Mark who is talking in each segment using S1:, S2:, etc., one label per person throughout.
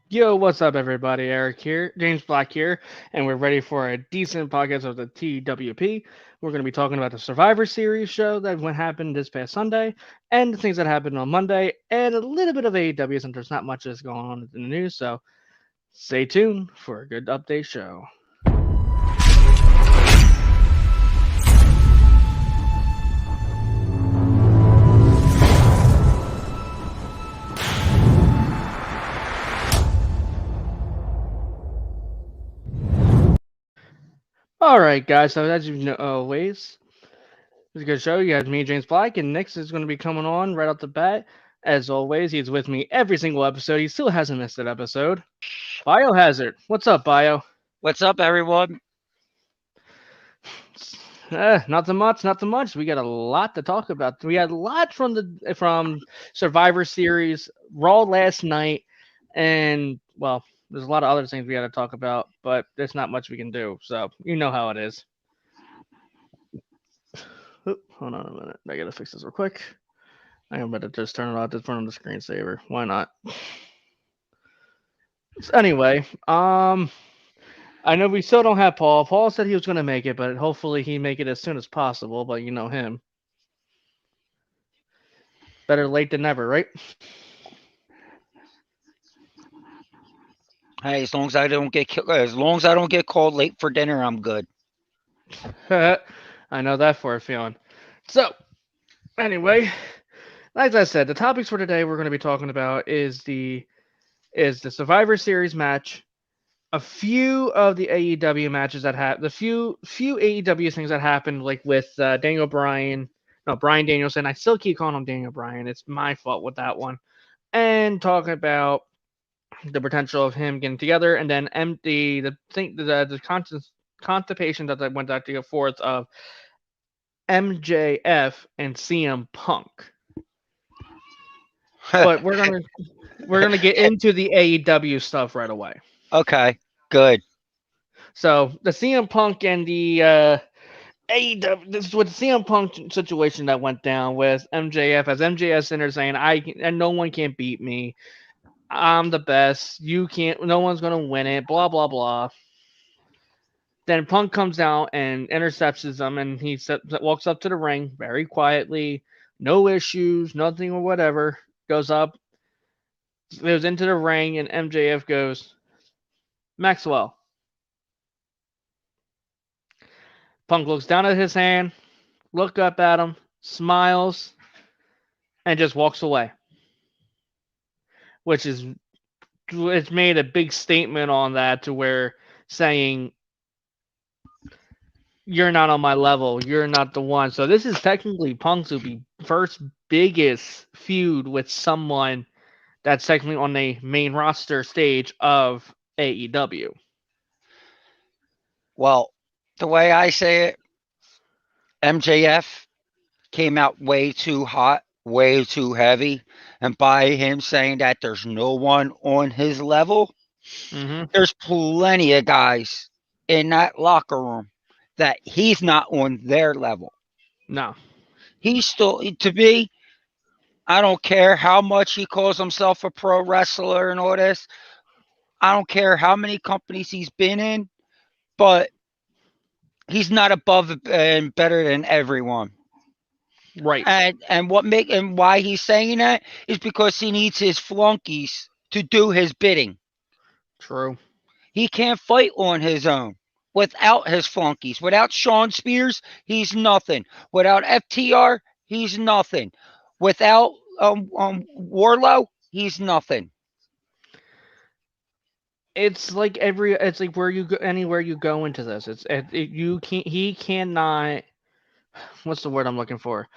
S1: Yo, what's up, everybody? Eric here, James Black here, and we're ready for a decent podcast of the TWP. We're going to be talking about the Survivor Series show that went happened this past Sunday, and the things that happened on Monday, and a little bit of AEW since there's not much that's going on in the news. So stay tuned for a good update show. All right, guys. So as you know, always, it's a good show. You got me, James Black, and Nix is going to be coming on right off the bat. As always, he's with me every single episode. He still hasn't missed an episode. Biohazard. What's up, Bio?
S2: What's up, everyone?
S1: Not so much, not so much. We got a lot to talk about. We had a lot from Survivor Series Raw last night, and well, there's a lot of other things we got to talk about, but there's not much we can do. So you know how it is. Oop, hold on a minute. I gotta fix this real quick. I'm gonna just turn it off. Just turn on the screensaver. Why not? So anyway, I know we still don't have Paul. Paul said he was gonna make it, but hopefully he make it as soon as possible. But you know him. Better late than never, right?
S2: Hey, as long as I don't get called late for dinner, I'm good.
S1: I know that for a feeling. So, anyway, like I said, the topics for today we're going to be talking about is the Survivor Series match, a few of the AEW matches that have the few AEW things that happened, like with Daniel Bryan, no Brian Danielson. I still keep calling him Daniel Bryan. It's my fault with that one. And talking about the potential of him getting together, and then empty the thing the constipation that went back to forth of MJF and CM Punk. But we're gonna get into the AEW stuff right away.
S2: Okay, good.
S1: So the CM Punk and the AEW, this is with the CM Punk situation that went down with MJF, as MJF in there saying, and no one can beat me. I'm the best. You can't. No one's gonna win it. Blah blah blah. Then Punk comes out and intercepts them, and walks up to the ring very quietly, no issues, nothing or whatever. Goes up, goes into the ring, and MJF goes, Maxwell. Punk looks down at his hand, look up at him, smiles, and just walks away. Which is it's made a big statement on that to where saying you're not on my level, you're not the one. So this is technically Punk's will be first biggest feud with someone that's technically on the main roster stage of AEW.
S2: Well, the way I say it, MJF came out way too hot, way too heavy, and by him saying that there's no one on his level,
S1: Mm-hmm.
S2: there's plenty of guys in that locker room that he's not on their level.
S1: No.
S2: He's still, to me, I don't care how much he calls himself a pro wrestler and all this. I don't care how many companies he's been in, but he's not above and better than everyone.
S1: Right.
S2: And why he's saying that is because he needs his flunkies to do his bidding.
S1: True.
S2: He can't fight on his own without his flunkies. Without Sean Spears, he's nothing. Without FTR, he's nothing. Without Warlow, he's nothing.
S1: It's like where you go, anywhere you go into this. You can't he cannot, what's the word I'm looking for?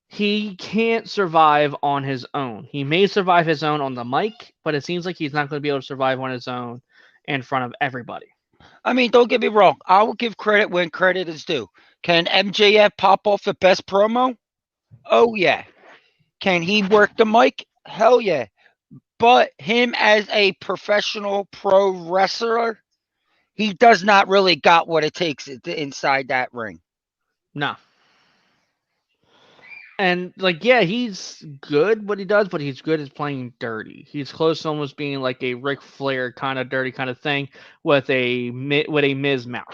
S1: He can't survive on his own. He may survive his own on the mic, but it seems like he's not going to be able to survive on his own in front of everybody.
S2: I mean, don't get me wrong. I will give credit when credit is due. Can MJF pop off the best promo? Oh, yeah. Can he work the mic? Hell yeah. But him as a professional pro wrestler, he does not really got what it takes inside that ring.
S1: No. And like, yeah, he's good what he does, but he's good at playing dirty. He's close to almost being like a Ric Flair kind of dirty kind of thing with a Miz mouth.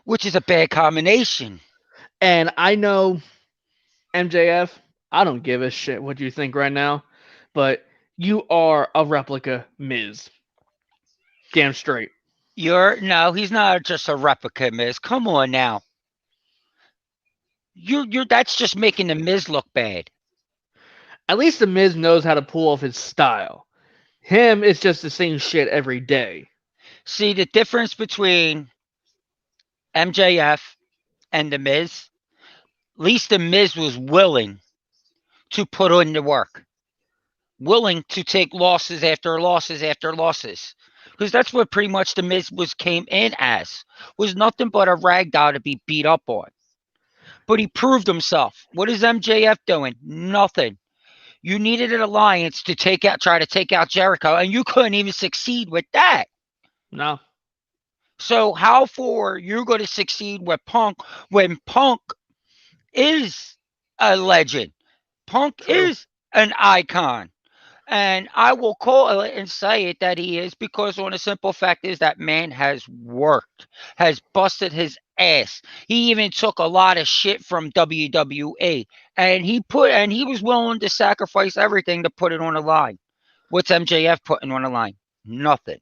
S2: which is a bad combination.
S1: And I know MJF, I don't give a shit what you think right now, but you are a replica Miz. Damn straight.
S2: No, he's not just a replica, Miz. Come on now. You're that's just making the Miz look bad.
S1: At least the Miz knows how to pull off his style. Him, it's just the same shit every day.
S2: See the difference between MJF and the Miz? At least the Miz was willing to put in the work, willing to take losses after losses after losses. Because that's what pretty much the Miz came in as, was nothing but a rag doll to be beat up on. But he proved himself. What is MJF doing? Nothing. You needed an alliance to try to take out Jericho, and you couldn't even succeed with that.
S1: No.
S2: So how for you're going to succeed with Punk when Punk is a legend? Punk
S1: True.
S2: is an icon. And I will call it and say it that he is, because on the simple fact is that man has worked, has busted his ass. He even took a lot of shit from WWE, and he was willing to sacrifice everything to put it on the line. What's MJF putting on the line? Nothing.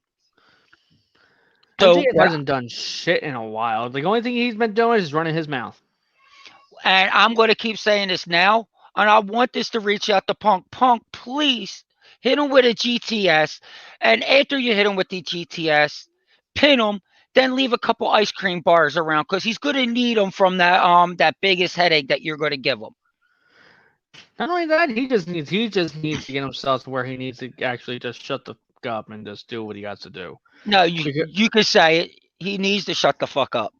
S2: So
S1: MJF hasn't done shit in a while. The only thing he's been doing is running his mouth.
S2: and I'm going to keep saying this now, and I want this to reach out to Punk. Punk, please hit him with a GTS, and after you hit him with the GTS, pin him, then leave a couple ice cream bars around, because he's going to need them from that biggest headache that you're going to give him.
S1: Not only that, he just needs to get himself to where he needs to actually just shut the fuck up and just do what he has to do.
S2: No,
S1: Because
S2: you could say it. He needs to shut the fuck up.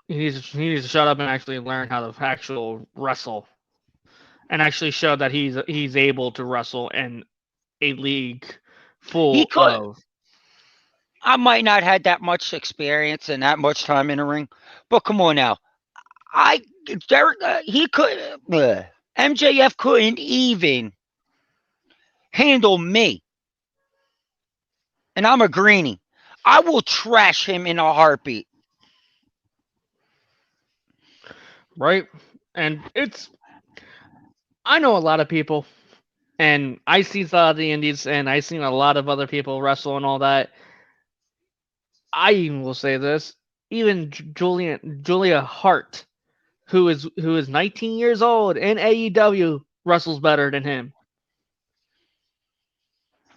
S1: he needs to shut up and actually learn how to actual wrestle, and actually show that he's able to wrestle in a league
S2: He
S1: full
S2: could.
S1: of.
S2: I might not had that much experience and that much time in the ring, but come on now. Derek, he could. MJF couldn't even handle me, and I'm a greenie. I will trash him in a heartbeat.
S1: Right? And I know a lot of people, and I see a lot of the indies, and I've seen a lot of other people wrestle and all that. I even will say this: even Julia Hart, who is 19 years old in AEW, wrestles better than him.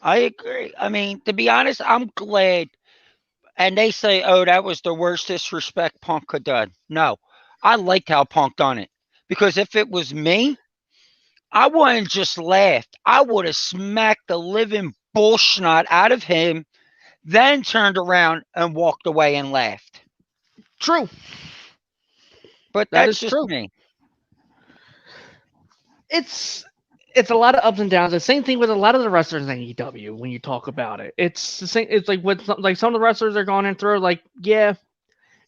S2: I agree. I mean, to be honest, I'm glad. And they say, "Oh, that was the worst disrespect Punk could done." No, I liked how Punk done it, because if it was me, I wouldn't just laughed. I would have smacked the living bullshnot out of him, then turned around and walked away and laughed.
S1: True,
S2: But
S1: that
S2: that's
S1: is
S2: just
S1: true.
S2: me.
S1: It's a lot of ups and downs. The same thing with a lot of the wrestlers in AEW. When you talk about it, it's the same. It's like with like some of the wrestlers are going in through. Like, yeah,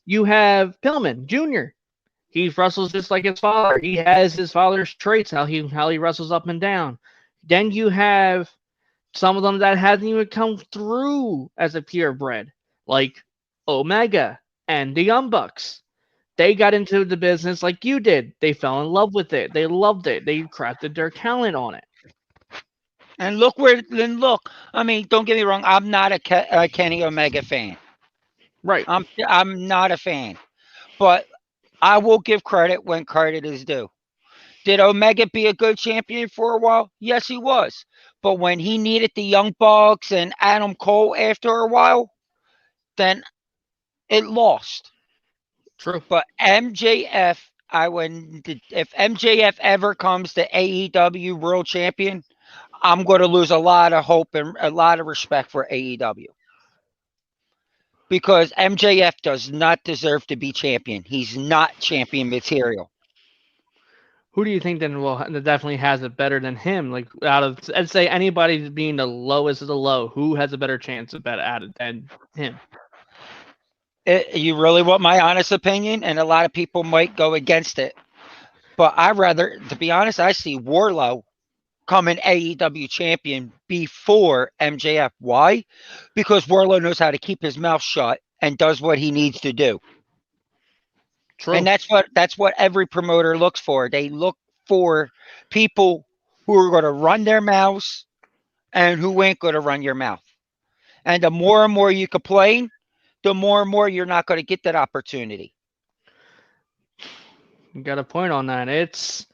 S1: you have Pillman Jr. He wrestles just like his father. He has his father's traits, how he wrestles up and down. Then you have some of them that hasn't even come through as a purebred, like Omega and the Young Bucks. They got into the business like you did. They fell in love with it. They loved it. They crafted their talent on it.
S2: And look where, then look. I mean, don't get me wrong. I'm not a Kenny Omega fan.
S1: Right.
S2: I'm not a fan. But I will give credit when credit is due. Did Omega be a good champion for a while? Yes, he was. But when he needed the Young Bucks and Adam Cole after a while, then it lost.
S1: True.
S2: But MJF, if MJF ever comes to AEW World Champion, I'm going to lose a lot of hope and a lot of respect for AEW, because MJF does not deserve to be champion. He's not champion material.
S1: Who do you think then that definitely has it better than him? Like out of, I'd say anybody being the lowest of the low, who has a better chance of better at it than him?
S2: You really want my honest opinion? And a lot of people might go against it. But I rather, to be honest, I see Warlow coming AEW champion before MJF. Why? Because Warlow knows how to keep his mouth shut and does what he needs to do. And
S1: True.
S2: that's what every promoter looks for. They look for people who are going to run their mouths and who ain't going to run your mouth. And the more and more you complain, the more and more you're not going to get that opportunity.
S1: You got a point on that. It's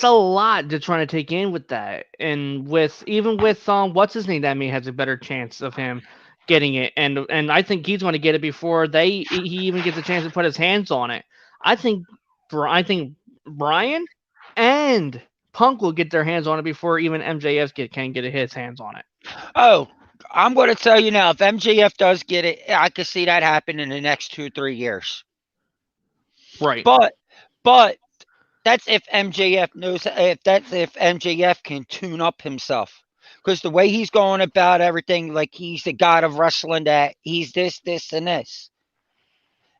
S1: a lot to try to take in with that, and with even with what's his name, that may has a better chance of him getting it, and I think he's going to get it before he even gets a chance to put his hands on it. I think I think Brian and Punk will get their hands on it before even MJF can get his hands on it.
S2: Oh, I'm going to tell you now, if MJF does get it, I could see that happen in the next 2, 3 years.
S1: Right.
S2: But, but that's if MJF knows. If that's if MJF can tune up himself, because the way he's going about everything, like he's the god of wrestling, that he's this, this, and this,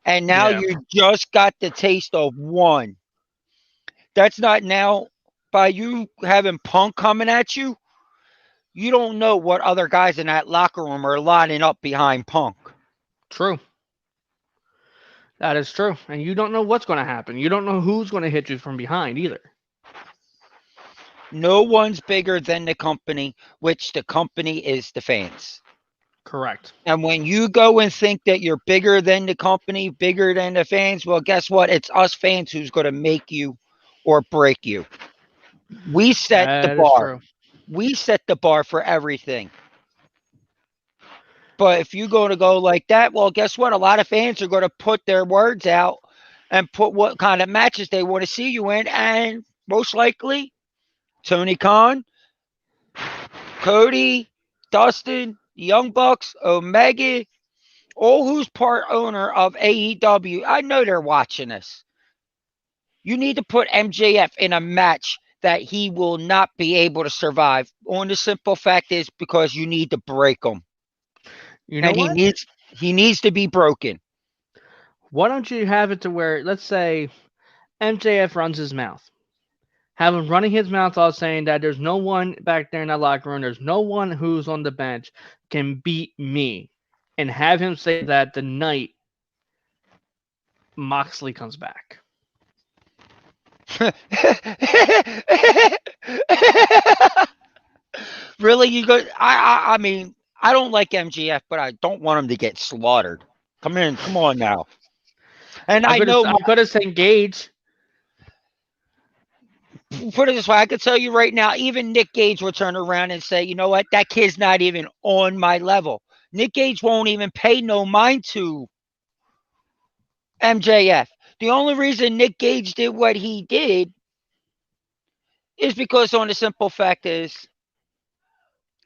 S2: and now
S1: Yeah.
S2: you just got the taste of one. That's not now by you having Punk coming at you. You don't know what other guys in that locker room are lining up behind Punk.
S1: True. That is true. And you don't know what's going to happen. You don't know who's going to hit you from behind either.
S2: No one's bigger than the company, which the company is the fans.
S1: Correct.
S2: And when you go and think that you're bigger than the company, bigger than the fans, well, guess what? It's us fans who's going to make you or break you. We set the
S1: That is
S2: bar.
S1: true.
S2: We set the bar for everything. But if you're going to go like that, well, guess what? A lot of fans are going to put their words out and put what kind of matches they want to see you in. And most likely, Tony Khan, Cody, Dustin, Young Bucks, Omega, all who's part owner of AEW. I know they're watching this. You need to put MJF in a match that he will not be able to survive. On the simple fact is because you need to break him,
S1: You know
S2: and he
S1: what?
S2: needs he needs to be broken.
S1: Why don't you have it to where, let's say, MJF runs his mouth? Have him running his mouth off saying that there's no one back there in that locker room, there's no one who's on the bench can beat me. And have him say that the night Moxley comes back.
S2: Really, you go? I mean, I don't like MGF, but I don't want him to get slaughtered. Come on now. And I know,
S1: I'm gonna say Gage.
S2: put it this way, I could tell you right now, even Nick Gage will turn around and say, you know what, that kid's not even on my level. Nick Gage won't even pay no mind to MJF. The only reason Nick Gage did what he did is because on the simple fact is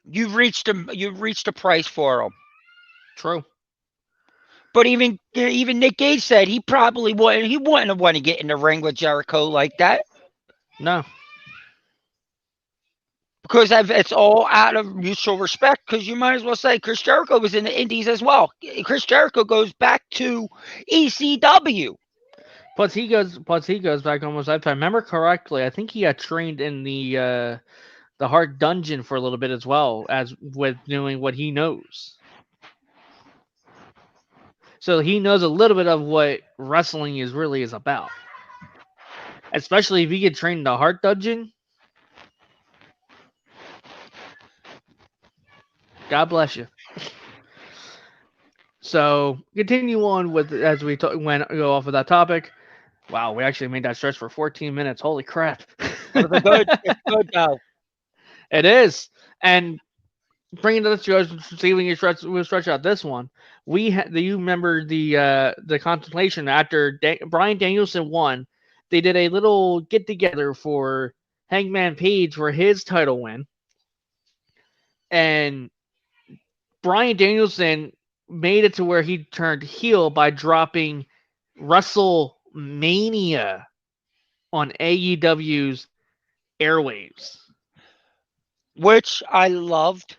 S2: you've reached a price for him.
S1: True.
S2: But even Nick Gage said he wouldn't want to get in the ring with Jericho like that
S1: No.
S2: because it's all out of mutual respect. Because you might as well say Chris Jericho was in the Indies as well. Chris Jericho goes back to ECW.
S1: Plus he goes back almost. If I remember correctly, I think he got trained in the Heart Dungeon for a little bit as well as with doing what he knows. So he knows a little bit of what wrestling is about. Especially if you get trained in the Heart Dungeon. God bless you. So continue on with as we go off of that topic. Wow, we actually made that stretch for 14 minutes. Holy crap!
S2: But it's good. It's good though.
S1: It is, and bringing this to us, see we we'll stretch out this one. Do you remember the contemplation after Brian Danielson won? They did a little get together for Hangman Page for his title win, and Brian Danielson made it to where he turned heel by dropping WrestleMania on AEW's airwaves.
S2: Which I loved.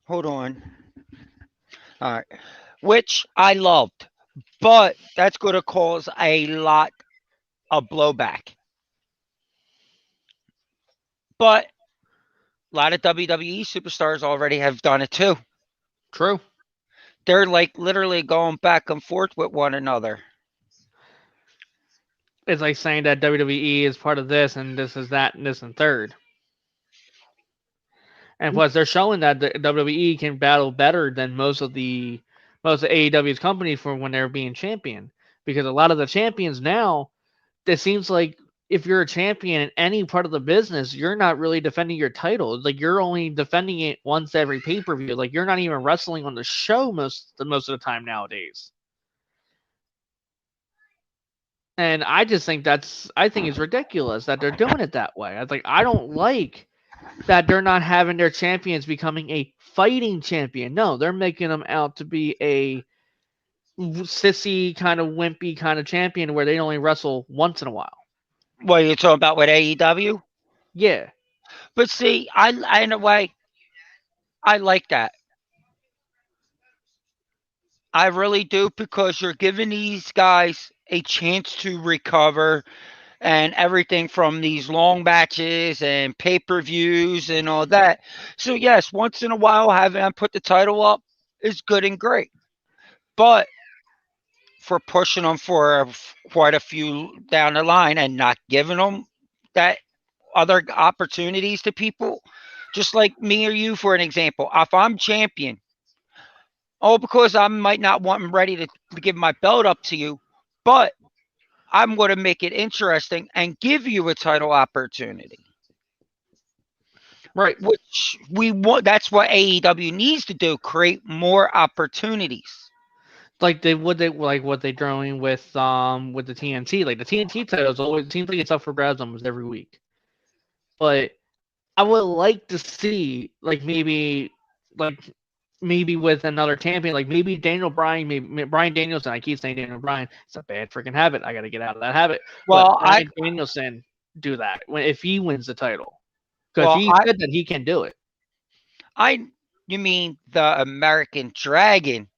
S2: Hold on. All right. Which I loved. but that's going to cause a lot of blowback. But a lot of WWE superstars already have done it too.
S1: True.
S2: They're like literally going back and forth with one another.
S1: It's like saying that WWE is part of this and this is that and this and third. And plus, they're showing that the WWE can battle better than most of AEW's companies for when they're being champion. Because a lot of the champions now, it seems like if you're a champion in any part of the business, you're not really defending your title. Like you're only defending it once every pay per view. Like you're not even wrestling on the show most of the time nowadays. And I think it's ridiculous that they're doing it that way. I don't like that they're not having their champions becoming a fighting champion. No, they're making them out to be a sissy kind of wimpy kind of champion where they only wrestle once in a while.
S2: What are you talking about with AEW?
S1: Yeah.
S2: But see, I in a way, I like that. I really do because you're giving these guys a chance to recover and everything from these long matches and pay per views and all that. So, yes, once in a while, having them put the title up is good and great. But for pushing them for quite a few down the line and not giving them that other opportunities to people, just like me or you, for an example, if I'm champion, oh, because I might not want them ready to give my belt up to you, but I'm going to make it interesting and give you a title opportunity,
S1: Right.
S2: which we want. That's what AEW needs to do: create more opportunities.
S1: Like what they're doing with the TNT. Like the TNT titles always seems like it's up for grabs almost every week. But I would like to see like maybe with another champion, like maybe Daniel Bryan, maybe Brian Danielson. I keep saying Daniel Bryan. It's a bad freaking habit. I got to get out of that habit. But
S2: Well, I
S1: Brian Danielson do that if he wins the title because
S2: well,
S1: he said that he can do it.
S2: I you mean the American Dragon,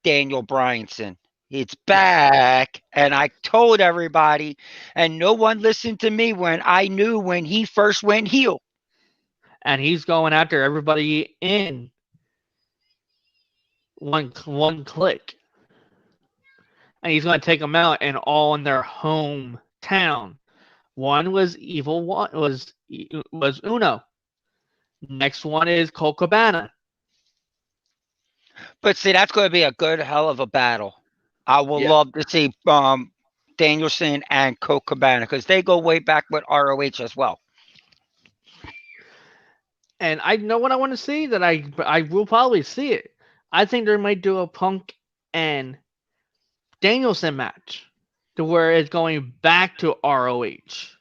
S2: Daniel Bryanson? It's
S1: Yes,
S2: back, and I told everybody, and no one listened to me when I knew when he first went heel.
S1: and he's going after everybody in one click, and he's going to take them out and all in their hometown. One was evil. One was Uno. Next one is Colt Cabana.
S2: But see, that's going to be a good hell of a battle. I will
S1: Yeah.
S2: love to see Danielson and Colt Cabana because they go way back with ROH as well.
S1: And I know what I want to see that I will probably see it. I think they might do a Punk and Danielson match to where it's going back to ROH.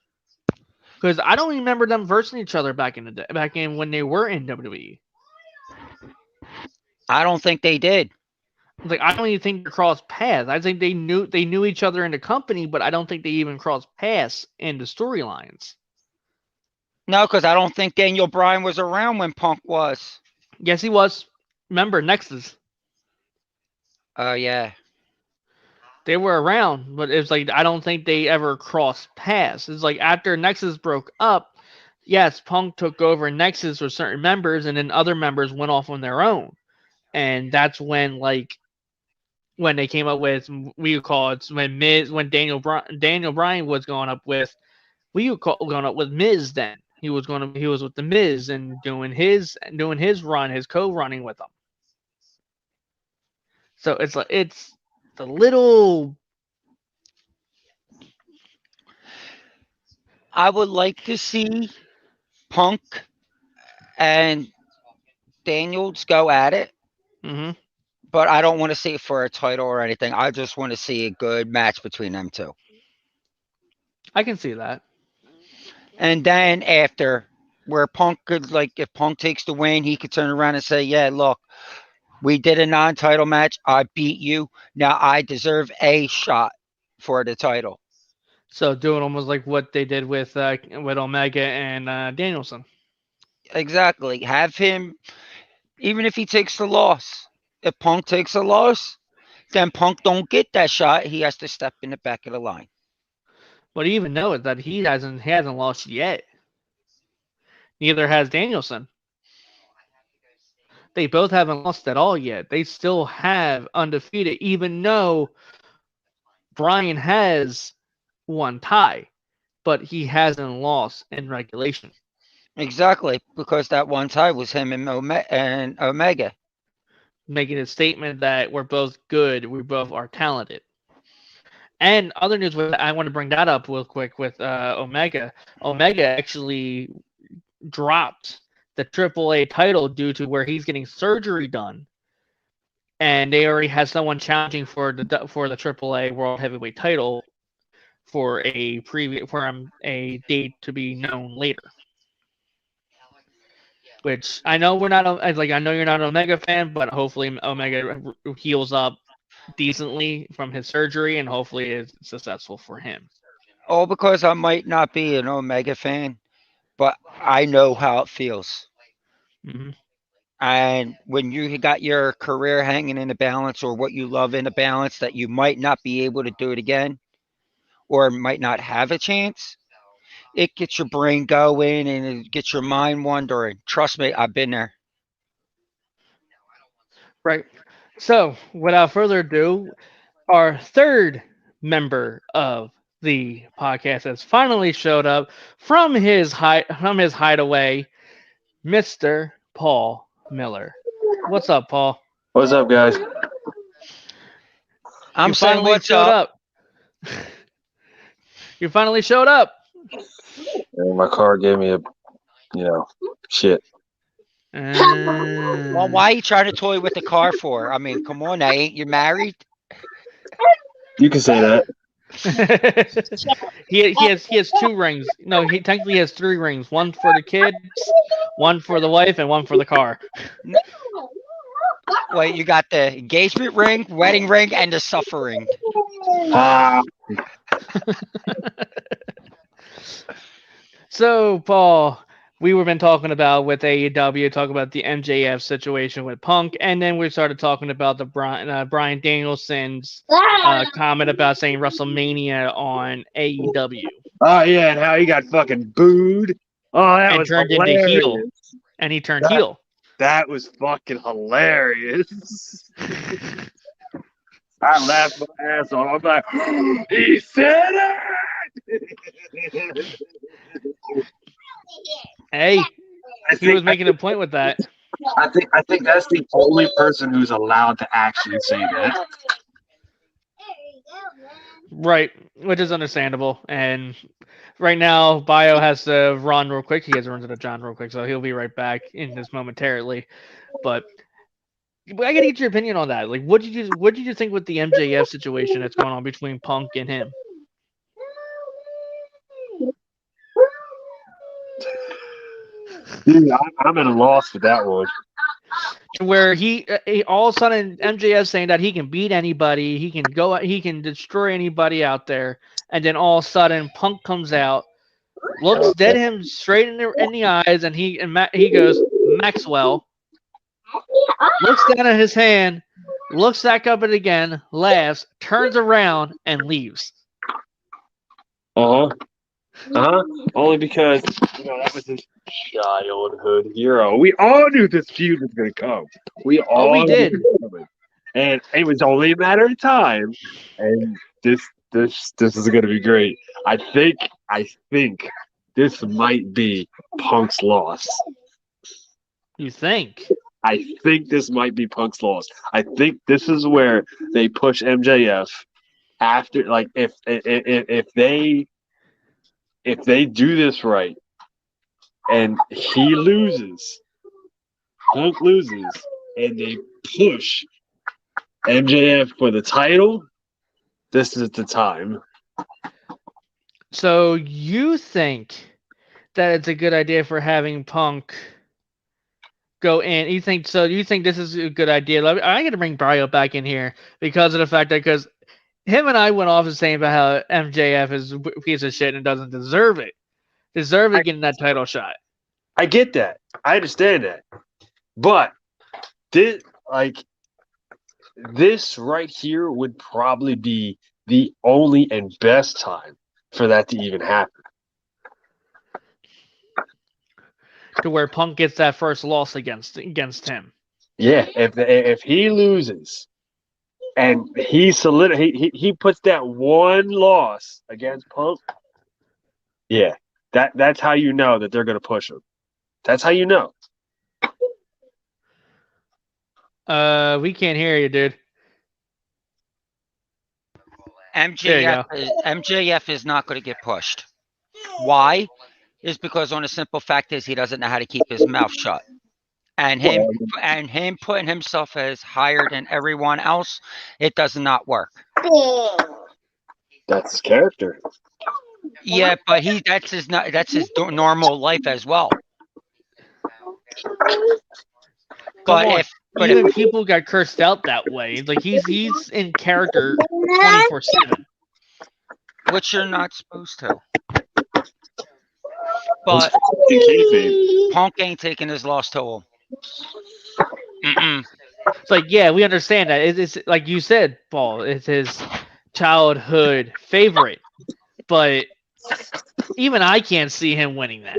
S1: Because I don't remember them versing each other back in the day, back in when they were in WWE.
S2: I don't think they did.
S1: Like I don't even think they crossed paths. I think they knew each other in the company, but I don't think they even crossed paths in the storylines.
S2: No, because I don't think Daniel Bryan was around when Punk was.
S1: Yes, he was. Remember Nexus?
S2: Oh, yeah.
S1: They were around, but it's like I don't think they ever crossed paths. It's like after Nexus broke up, yes, Punk took over Nexus with certain members, and then other members went off on their own, and that's when they came up with we would call it when Daniel Bryan was going up with going up with Miz. Then he was with the Miz and doing his run, his co-running with them. So it's a little.
S2: I would like to see Punk and Daniels go at it,
S1: Mhm.
S2: but I don't want to see it for a title or anything. I just want to see a good match between them two.
S1: I can see that.
S2: And then after, where Punk could, like, if Punk takes the win, he could turn around and say, "Yeah, look, we did a non-title match. I beat you. Now I deserve a shot for the title."
S1: So doing almost like what they did with Omega and Danielson.
S2: Exactly. Have him, even if he takes the loss. If Punk takes a loss, then Punk don't get that shot. He has to step in the back of the line.
S1: What you even know is that he hasn't lost yet. Neither has Danielson. They both haven't lost at all yet. They still have undefeated, even though Bryan has one tie, but he hasn't lost in regulation.
S2: Exactly, because that one tie was him and Omega.
S1: Making a statement that we're both good, we both are talented. And other news, I want to bring that up real quick with Omega. Omega actually dropped the AAA title due to where he's getting surgery done, and they already had someone challenging for the AAA World Heavyweight title for a date to be known later. Which I know we're not like I know you're not an Omega fan, but hopefully Omega heals up decently from his surgery, and hopefully it's successful for him.
S2: All because I might not be an Omega fan, but I know how it feels.
S1: Mm-hmm.
S2: And when you got your career hanging in the balance or what you love in the balance, that you might not be able to do it again or might not have a chance, it gets your brain going and it gets your mind wandering. Trust me, I've been there.
S1: Right. So, without further ado, our third member of the podcast has finally showed up from his hideaway, Mr. Paul Miller. What's up, Paul?
S3: What's up, guys?
S2: I'm
S1: You
S2: saying
S1: finally
S2: what's
S1: showed
S2: up.
S1: You finally showed up.
S3: And my car gave me shit.
S2: Well, why are you trying to toy with the car for? I mean, come on, now, ain't you married?
S3: You can say that.
S1: he has 2 rings. No, he technically has 3 rings. One for the kids, one for the wife, and one for the car.
S2: Wait, you got the engagement ring, wedding ring, and the suffering.
S1: So, Paul, we were been talking about with AEW, talk about the MJF situation with Punk, and then we started talking about the Bryan Danielson's comment about saying WrestleMania on AEW.
S3: Oh yeah, and how he got fucking booed. Oh, that
S1: and
S3: was
S1: turned
S3: hilarious.
S1: into heel. And he turned heel.
S3: That was fucking hilarious. I laughed my ass off. I'm like, he said it.
S1: Hey, he was making a point with that.
S3: I think that's the only person who's allowed to actually say that.
S1: Right, which is understandable. And right now, Bio has to run real quick. He has to run to the John real quick, so he'll be right back in this momentarily. But I gotta get your opinion on that. Like, what did you think with the MJF situation that's going on between Punk and him?
S3: Dude, I'm at a loss with that one.
S1: Where he all of a sudden MJF saying that he can beat anybody, he can destroy anybody out there, and then all of a sudden Punk comes out, looks dead him straight in the eyes, and he goes, Maxwell, looks down at his hand, looks back up at it again, laughs, turns around, and leaves.
S3: Only because that was his childhood hero. We all knew this feud was gonna come. We
S1: did.
S3: And it was only a matter of time. And this is gonna be great. I think this might be Punk's loss.
S1: You think?
S3: I think this might be Punk's loss. I think this is where they push MJF after, like, if they do this right and he loses, Punk loses, and they push MJF for the title, this is the time.
S1: So you think that it's a good idea for having Punk go in? You think this is a good idea? I got to bring Barrio back in here because of the fact that because him and I went off the same about how MJF is a piece of shit and doesn't deserve it. Getting that title shot.
S3: I get that. I understand that. But this right here would probably be the only and best time for that to even happen.
S1: To where Punk gets that first loss against him.
S3: Yeah, if he loses and he puts that one loss against Punk, yeah, that's how you know that they're gonna push him. That's how you know.
S1: We can't hear you, dude.
S2: MJF is not going to get pushed. Why? Is because on a simple fact is he doesn't know how to keep his mouth shut. And him putting himself as higher than everyone else, it does not work.
S3: That's his character.
S2: Yeah, but that's his normal life as well. But
S1: even people got cursed out that way. Like he's in character 24/7,
S2: which you're not supposed to. But Punk ain't taking his loss to him.
S1: It's like, yeah, we understand that. It's like you said, Paul. It's his childhood favorite, but even I can't see him winning that.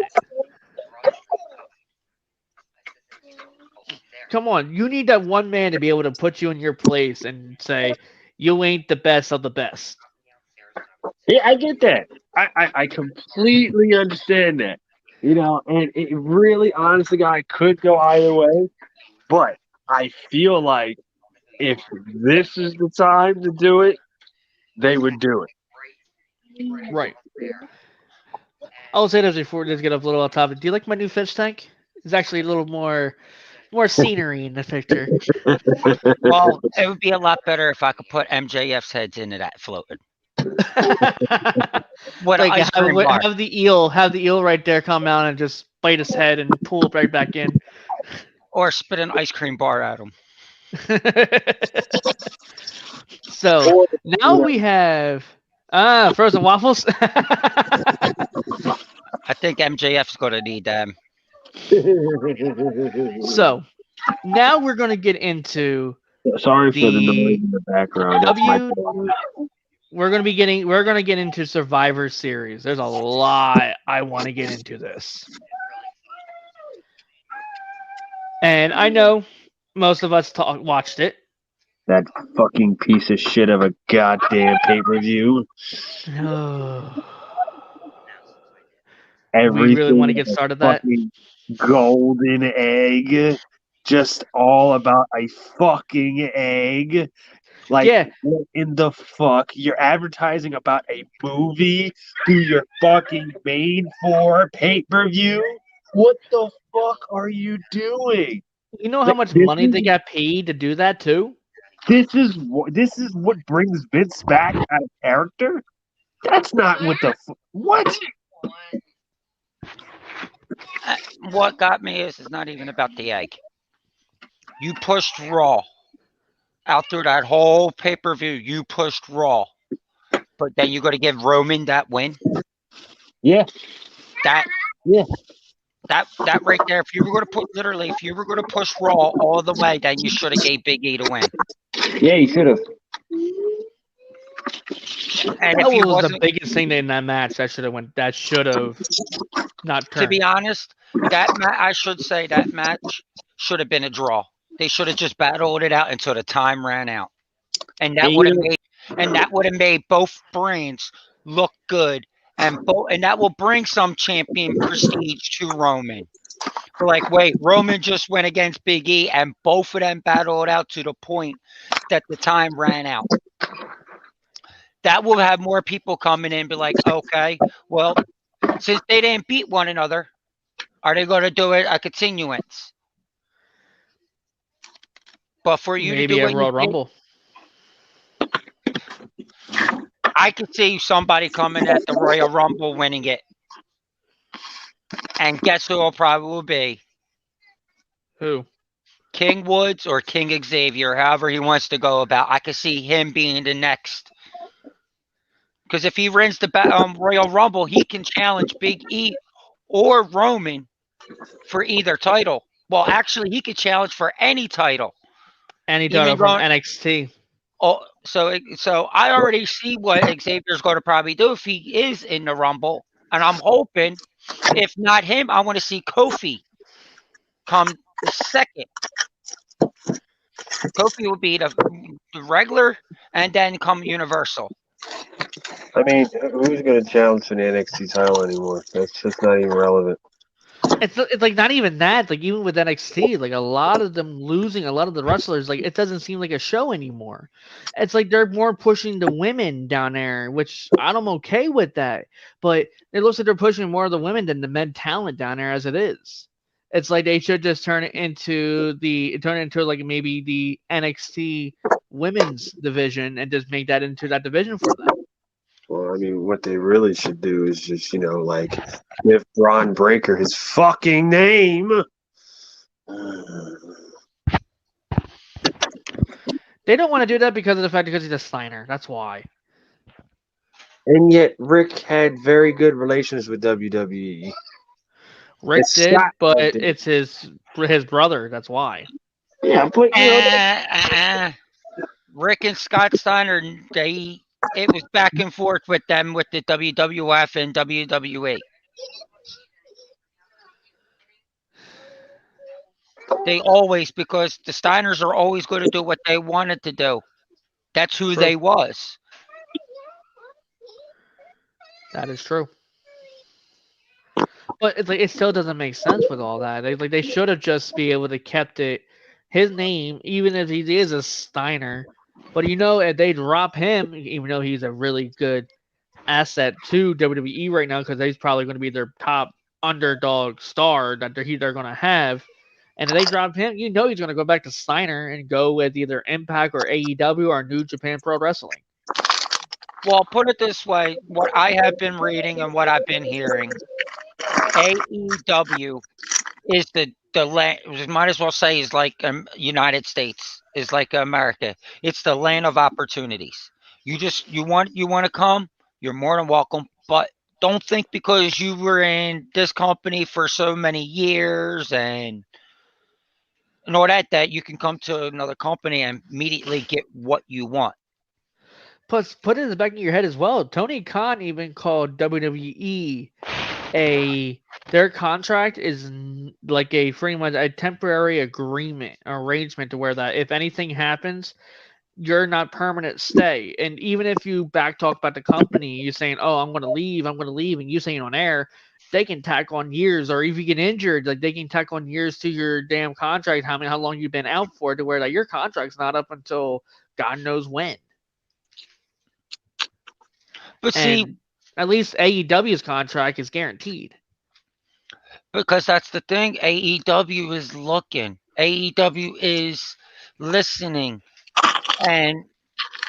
S1: Come on, you need that one man to be able to put you in your place and say you ain't the best of the best.
S3: Yeah, I get that. I completely understand that. And it really, honestly, guy, could go either way. But I feel like if this is the time to do it, they would do it.
S1: Right. I'll say this before this get up a little off topic. Do you like my new fish tank? It's actually a little more scenery in the picture.
S2: Well, it would be a lot better if I could put MJF's heads into that floating. What
S1: like
S2: ice cream bar.
S1: Have the eel right there come out and just bite his head and pull it right back in.
S2: Or spit an ice cream bar at him.
S1: So now we have frozen waffles.
S2: I think MJF's going to need them.
S1: So now we're going to get into.
S3: Sorry for the noise in the background.
S1: We're going to get into Survivor Series. There's a lot I want to get into this. And I know most of us watched it.
S3: That fucking piece of shit of a goddamn pay-per-view.
S1: We really want to get started that?
S3: Golden egg. Just all about a fucking egg. Like,
S1: yeah.
S3: What in the fuck? You're advertising about a movie through your fucking main for pay-per-view? What the fuck are you doing?
S1: You know how much money they got paid to do that too?
S3: This is what brings Vince back out of character? That's not what the what?
S2: What got me is not even about the egg. You pushed Raw. Out through that whole pay-per-view, you pushed Raw. But then you're going to give Roman that win?
S3: Yeah.
S2: That right there, if you were going to push Raw all the way, then you should have gave Big E to win.
S3: Yeah, you should have.
S1: And that was the biggest thing in that match. That should have not turned.
S2: To be honest, I should say that match should have been a draw. They should have just battled it out until the time ran out, and that would have made both brands look good, and that will bring some champion prestige to Roman. We're like, wait, Roman just went against Big E, and both of them battled out to the point that the time ran out. That will have more people coming in and be like, okay, well, since they didn't beat one another, are they going to do it a continuance? But for you
S1: maybe
S2: to do
S1: a Royal Rumble.
S2: I could see somebody coming at the Royal Rumble winning it. And guess who it'll probably be?
S1: Who?
S2: King Woods or King Xavier, however he wants to go about. I could see him being the next. Because if he wins the Royal Rumble, he can challenge Big E or Roman for either title. Well, actually, he could challenge for any title.
S1: Any
S2: You mean
S1: title from
S2: going?
S1: NXT.
S2: Oh, so I already see what Xavier's going to probably do if he is in the Rumble, and I'm hoping, if not him, I want to see Kofi come the second. Kofi would be the regular, and then come Universal.
S3: I mean, who's going to challenge for the NXT title anymore? That's just not even relevant.
S1: It's like not even that. Like even with NXT, like a lot of them losing, a lot of the wrestlers, like it doesn't seem like a show anymore. It's like they're more pushing the women down there, which I'm okay with that. But it looks like they're pushing more of the women than the men talent down there as it is. It's like they should just turn it into like maybe the NXT women's division and just make that into that division for them.
S3: Well, I mean, what they really should do is just, like, give Braun Breaker his fucking name.
S1: They don't want to do that because of the fact because he's a Steiner. That's why.
S3: And yet, Rick had very good relations with WWE.
S1: Rick
S3: It's
S1: did,
S3: Scott
S1: but
S3: that did.
S1: it's his brother. That's why.
S3: Yeah, but
S2: Rick and Scott Steiner, it was back and forth with them with the WWF and WWE. They always, because the Steiners are always going to do what they wanted to do. That's who
S1: True.
S2: they was.
S1: That is true. But it's like it still doesn't make sense with all that. They should have just be able to kept it his name, even if he is a Steiner. But if they drop him, even though he's a really good asset to WWE right now, because he's probably going to be their top underdog star that they're going to have. And if they drop him, he's going to go back to Steiner and go with either Impact or AEW or New Japan Pro Wrestling.
S2: Well, put it this way: what I have been reading and what I've been hearing, AEW is the land. Might as well say is like United States is like America. It's the land of opportunities. You want to come, you're more than welcome. But don't think because you were in this company for so many years and all that you can come to another company and immediately get what you want.
S1: Plus, put it in the back of your head as well. Tony Khan even called WWE their contract is like a pretty much a temporary arrangement to where that if anything happens, you're not permanent stay. And even if you backtalk about the company, you're saying, "Oh, I'm going to leave," and you saying on air, they can tack on years, or if you get injured, like they can tack on years to your damn contract. How long you've been out for, to where like your contract's not up until God knows when.
S2: But see,
S1: And at least AEW's contract is guaranteed.
S2: because that's the thing, AEW is looking. AEW is listening. And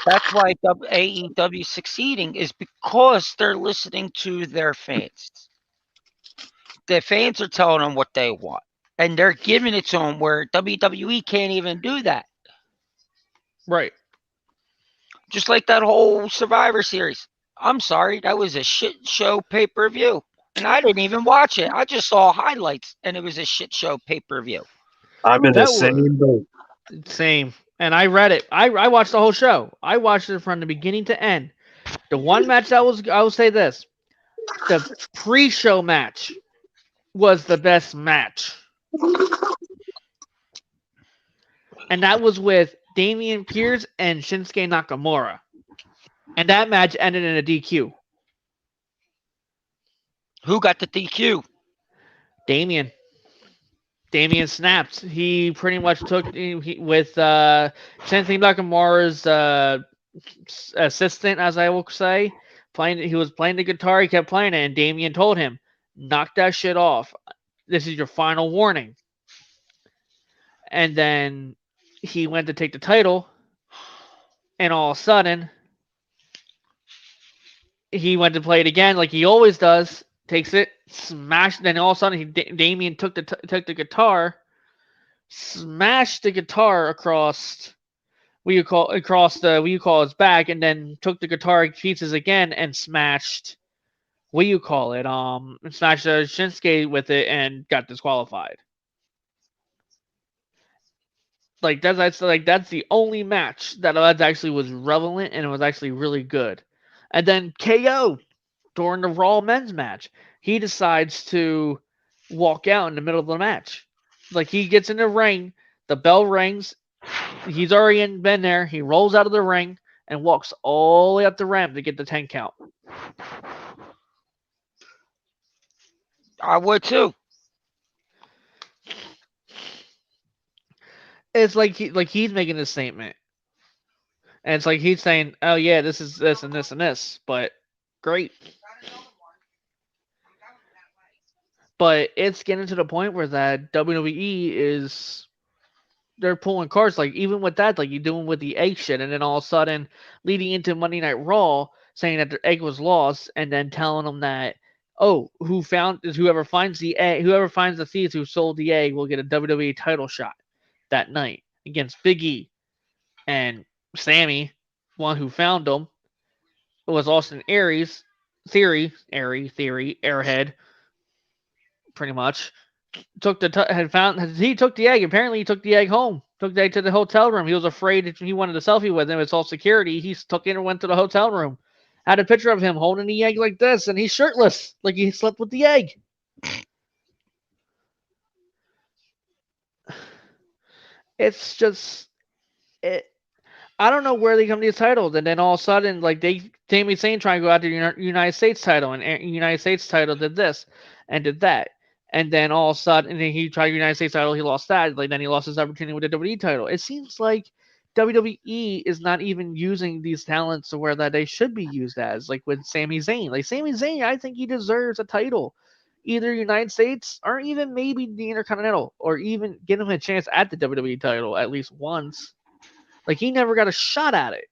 S2: that's why AEW is succeeding is because they're listening to their fans. The fans are telling them what they want. And they're giving it to them where WWE can't even do that.
S1: Right.
S2: Just like that whole Survivor Series. I'm sorry, that was a shit show pay-per-view. And I didn't even watch it. I just saw highlights, and it was a shit show pay-per-view.
S3: I'm in the same boat.
S1: Same. And I read it. I watched the whole show. I watched it from the beginning to end. The one match I will say this. The pre-show match was the best match. And that was with Damian Pierce and Shinsuke Nakamura. And that match ended in a DQ.
S2: Who got the DQ?
S1: Damian snapped. He pretty much took with Shinsuke Nakamura's assistant, as I will say, he was playing the guitar. He kept playing it, and Damian told him, "Knock that shit off. This is your final warning." And then he went to take the title, and all of a sudden, he went to play it again like he always does. Takes it, smashed. Then all of a sudden, Damian took the guitar, smashed the guitar across his back, and then took the guitar pieces again and smashed smashed Shinsuke with it and got disqualified. Like that's the only match that actually was relevant and it was actually really good. And then KO during the Raw men's match, he decides to walk out in the middle of the match. Like he gets in the ring, the bell rings, he's already been there. He rolls out of the ring and walks all the way up the ramp to get the 10 count.
S2: I would too.
S1: It's like he's making a statement. And it's like he's saying, "Oh yeah, this is this and this and this." But great. But it's getting to the point where that WWE is they're pulling cards. Like even with that, like you're doing with the egg shit, and then all of a sudden leading into Monday Night Raw, saying that their egg was lost, and then telling them that whoever finds the egg, whoever finds the thieves who sold the egg will get a WWE title shot that night against Big E and Sammy, one who found them was Austin Aries, Airhead, pretty much took he took the egg. Apparently, he took the egg home. Took the egg to the hotel room. He was afraid if he wanted a selfie with him. It's all security. He took it and went to the hotel room. Had a picture of him holding the egg like this, and he's shirtless, like he slept with the egg. It's just it. I don't know where they come to these titles, and then all of a sudden, like Sami Zayn trying to go after the United States title, and United States title did this and did that, and then all of a sudden, and then he tried the United States title, he lost that, like then he lost his opportunity with the WWE title. It seems like WWE is not even using these talents to where that they should be used as, like with Sami Zayn. Like Sami Zayn, I think he deserves a title, either United States or even maybe the Intercontinental, or even give him a chance at the WWE title at least once. Like he never got a shot at it.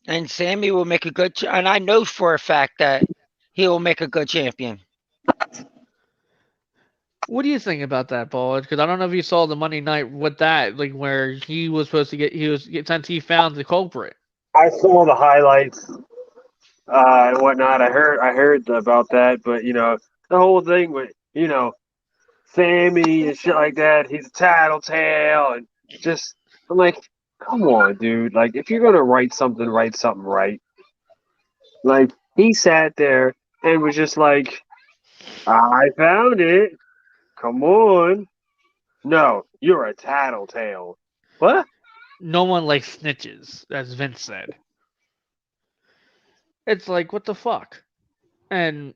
S2: And Sammy will make a good, and I know for a fact that he will make a good champion.
S1: What do you think about that, Paul? Because I don't know if you saw the Monday night with that, like where he was supposed to since he found the culprit.
S3: I saw the highlights and whatnot. I heard about that, but the whole thing with Sammy and shit like that. He's a tattletale, and just I'm like, come on, dude. Like, if you're gonna write something right. Like, he sat there and was just like, I found it. Come on. No, you're a tattletale. What?
S1: No one likes snitches, as Vince said. It's like, what the fuck? And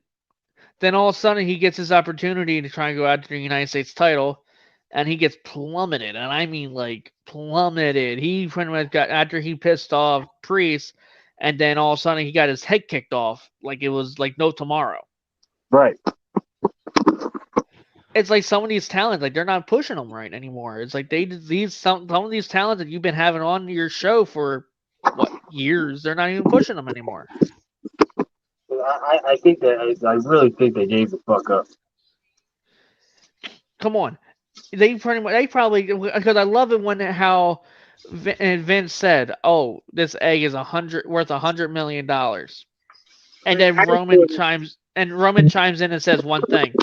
S1: then all of a sudden he gets his opportunity to try and go after the United States title, and he gets plummeted. And I mean, like, plummeted. He pretty much got, after he pissed off Priest, and then all of a sudden he got his head kicked off like it was like no tomorrow.
S3: Right.
S1: It's like some of these talents, like they're not pushing them right anymore. It's like some of these talents that you've been having on your show for what years, they're not even pushing them anymore.
S3: I think that I really think they gave the fuck up.
S1: Come on, they probably because I love it when how Vince said, "Oh, this egg is worth $100 million," and then Roman chimes in and says one thing.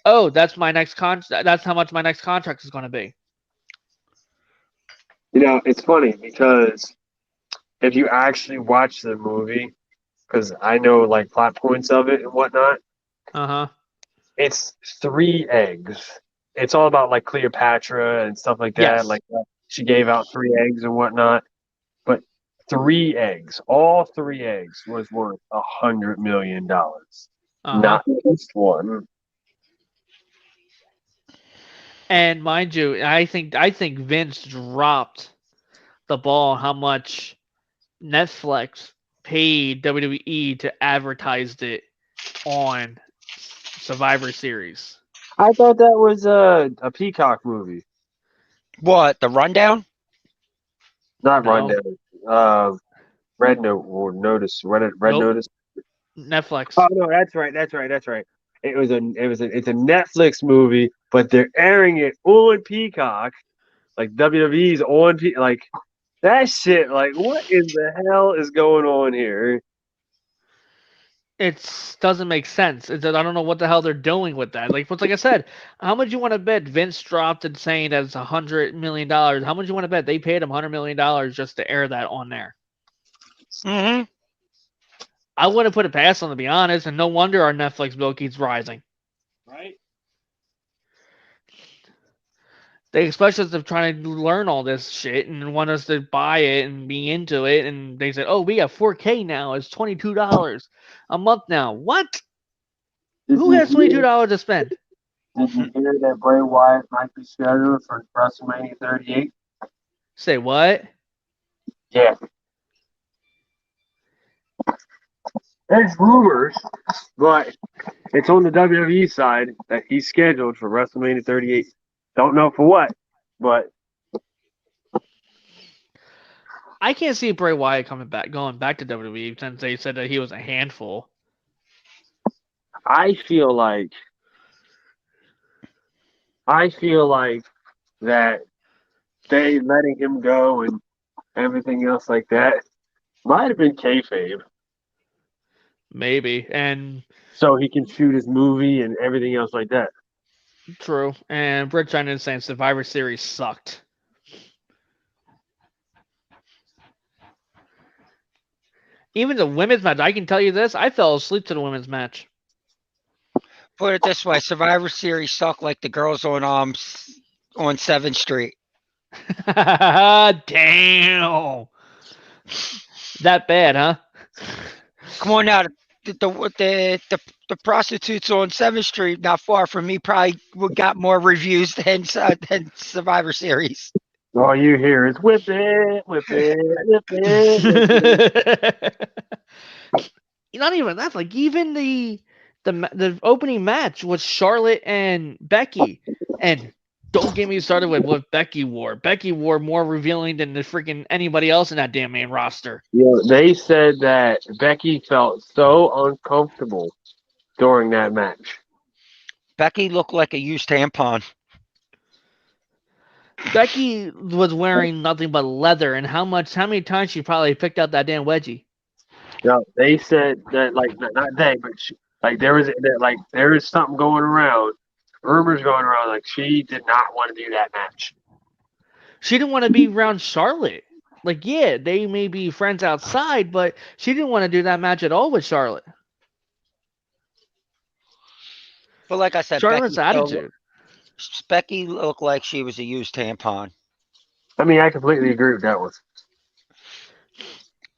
S1: Oh, that's my next contract. That's how much my next contract is going to be.
S3: It's funny because if you actually watch the movie, because I know like plot points of it and whatnot, it's 3 eggs. It's all about like Cleopatra and stuff like that.
S1: Yes.
S3: Like she gave out 3 eggs and whatnot, but 3 eggs, all 3 eggs was worth $100 million, not just one.
S1: And mind you, I think Vince dropped the ball on how much Netflix paid WWE to advertise it on Survivor Series.
S3: I thought that was a Peacock movie.
S2: What, the Rundown?
S3: Not
S1: No.
S3: Rundown. Red Note or Notice. Red Notice.
S1: Netflix.
S3: Oh no, that's right. It's a Netflix movie, but they're airing it on Peacock, like WWE's on like that shit. Like, what in the hell is going on here?
S1: it doesn't make sense. I don't know what the hell they're doing with that. Like, I said, how much you want to bet Vince dropped and saying that it's $100 million? How much you want to bet they paid him $100 million just to air that on there?
S2: Mm-hmm.
S1: I wouldn't put it past them, to be honest, and no wonder our Netflix bill keeps rising.
S3: Right?
S1: They expect us to try to learn all this shit and want us to buy it and be into it, and they said, "Oh, we have 4K now. It's $22 a month now." What? Who has $22 to spend?
S3: Did you hear that Bray Wyatt might be scheduled for WrestleMania 38?
S1: Say what?
S3: Yeah. There's rumors, but it's on the WWE side that he's scheduled for WrestleMania 38. Don't know for what, but
S1: I can't see Bray Wyatt going back to WWE since they said that he was a handful.
S3: I feel like that they letting him go and everything else like that might have been kayfabe,
S1: Maybe, and
S3: so he can shoot his movie and everything else like that.
S1: true. And Britt China is saying Survivor Series sucked. Even the women's match, I can tell you this, I fell asleep to the women's match.
S2: Put it this way: Survivor Series sucked like the girls on 7th Street.
S1: Damn. That bad, huh?
S2: Come on now, the prostitutes on 7th Street, not far from me, probably got more reviews than Survivor Series.
S3: All you hear is whip it, whip it, whip it, whip it.
S1: Not even that. Like even the opening match was Charlotte and Becky, and don't get me started with what Becky wore. Becky wore more revealing than the freaking anybody else in that damn main roster.
S3: Yeah, they said that Becky felt so uncomfortable during that match.
S2: Becky looked like a used tampon.
S1: Becky was wearing nothing but leather, and how many times she probably picked out that damn wedgie.
S3: No, they said that like not they, but there is something going around, rumors going around. Like she did not want to do that match.
S1: She didn't want to be around Charlotte. Like, yeah, they may be friends outside, but she didn't want to do that match at all with Charlotte.
S2: But like I said,
S1: Charlotte's attitude.
S2: Becky looked like she was a used tampon.
S3: I mean, I completely agree with that one.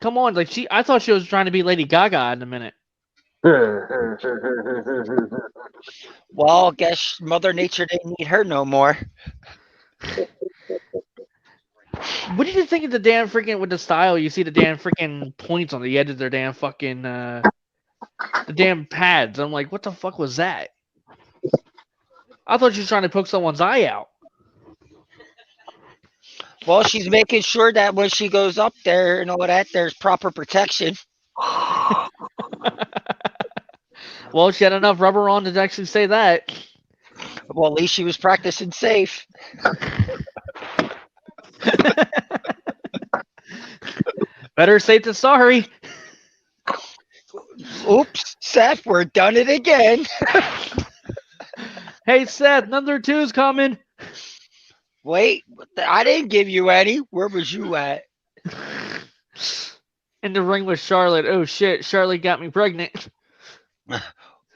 S1: Come on, like I thought she was trying to be Lady Gaga in a minute.
S2: Well, I guess Mother Nature didn't need her no more.
S1: What did you think of the damn freaking with the style? You see the damn freaking points on the edge of their damn fucking the damn pads. I'm like, what the fuck was that? I thought she was trying to poke someone's eye out.
S2: Well, she's making sure that when she goes up there and all that, there's proper protection.
S1: Well, she had enough rubber on to actually say that.
S2: Well, at least she was practicing safe.
S1: Better safe than sorry.
S2: Oops, Seth, we're done it again.
S1: Hey, Seth, number 2's coming.
S2: Wait, I didn't give you any. Where was you at?
S1: In the ring with Charlotte. Oh, shit, Charlotte got me pregnant.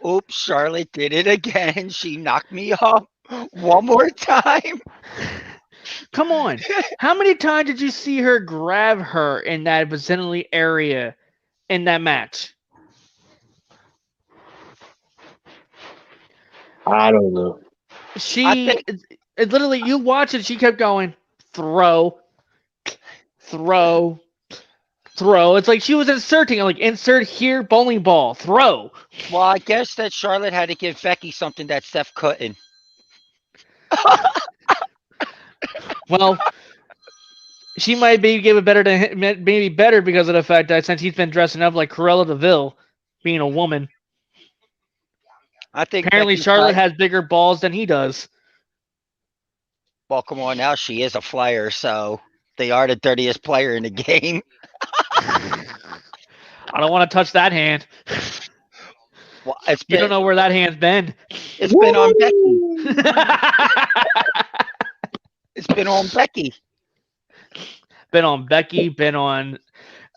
S2: Oops, Charlotte did it again. She knocked me up one more time.
S1: Come on. How many times did you see her grab her in that vicinity area in that match?
S3: I don't know.
S1: It literally, you watch it, she kept going, throw. It's like she was inserting, like, insert here, bowling ball, throw.
S2: Well, I guess that Charlotte had to give Becky something that Steph couldn't.
S1: Well, she might be given better to him, maybe better because of the fact that since he's been dressing up like Cruella DeVille, being a woman.
S2: I think
S1: apparently Charlotte has bigger balls than he does.
S2: Well, come on now, she is a flyer, so they are the dirtiest player in the game.
S1: I don't want to touch that hand.
S2: Well,
S1: You don't know where that hand's been.
S2: It's been on Becky. It's been on Becky.
S1: Been on Becky, been on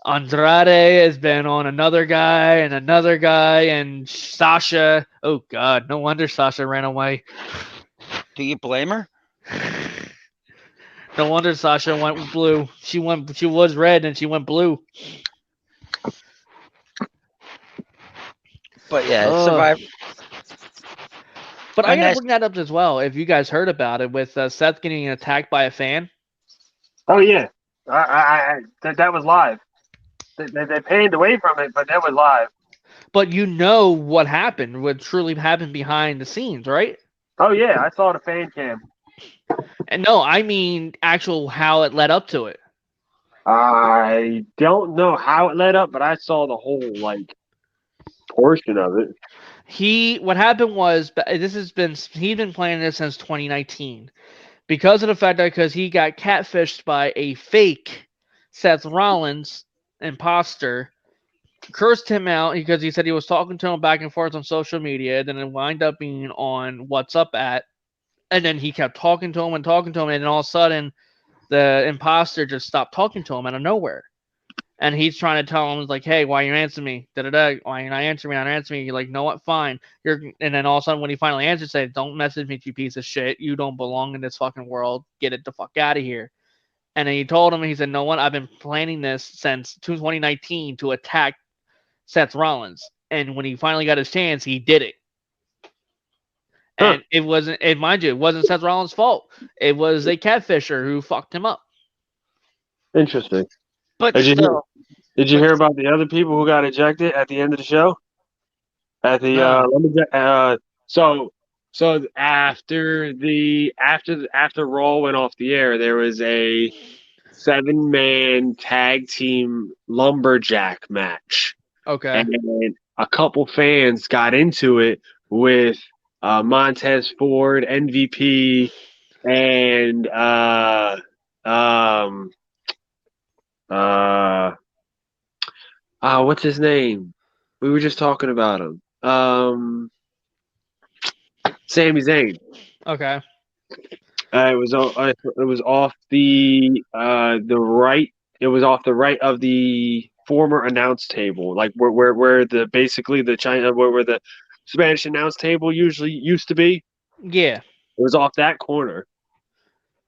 S1: Andrade, has been on another guy, and Sasha. Oh God, no wonder Sasha ran away.
S2: Do you blame her?
S1: No wonder Sasha went blue. She was red and she went blue.
S2: But yeah,
S1: Ugh.
S2: Survivor.
S1: But I
S2: And
S1: gotta
S2: that's
S1: bring that up as well. If you guys heard about it with Seth getting attacked by a fan,
S3: Oh yeah, that was live. They panned away from it, but that was live.
S1: but you know what happened, what truly happened behind the scenes, right?
S3: Oh yeah, I saw the fan cam.
S1: And no, I mean actual how it led up to it.
S3: I don't know how it led up, but I saw the whole portion of it.
S1: What happened was he's been playing this since 2019 because of the fact that because he got catfished by a fake Seth Rollins imposter, cursed him out because he said he was talking to him back and forth on social media, then it wound up being on What's Up at, and then he kept talking to him, and then all of a sudden the imposter just stopped talking to him out of nowhere. And he's trying to tell him, like, hey, why you answer me? Da-da-da. Why you not answer me? Not answer me. You're like, no, what? Fine. And then all of a sudden, when he finally answers, say, don't message me, you piece of shit. You don't belong in this fucking world. Get it the fuck out of here. And then he told him, he said, no one, I've been planning this since 2019 to attack Seth Rollins. And when he finally got his chance, he did it. And it wasn't, and mind you, it wasn't Seth Rollins' fault. It was a catfisher who fucked him up.
S3: Interesting.
S2: but
S3: Did you
S2: still.
S3: hear about the other people who got ejected at the end of the show? At the
S1: No.
S3: so after Raw went off the air, there was a 7-man tag team lumberjack match.
S1: Okay.
S3: And a couple fans got into it with Montez Ford, MVP, and what's his name? We were just talking about him. Sami Zayn.
S1: Okay.
S3: It was off the right. It was off the right of the former announce table, like where the basically the China where the Spanish announce table usually used to be.
S1: Yeah.
S3: It was off that corner.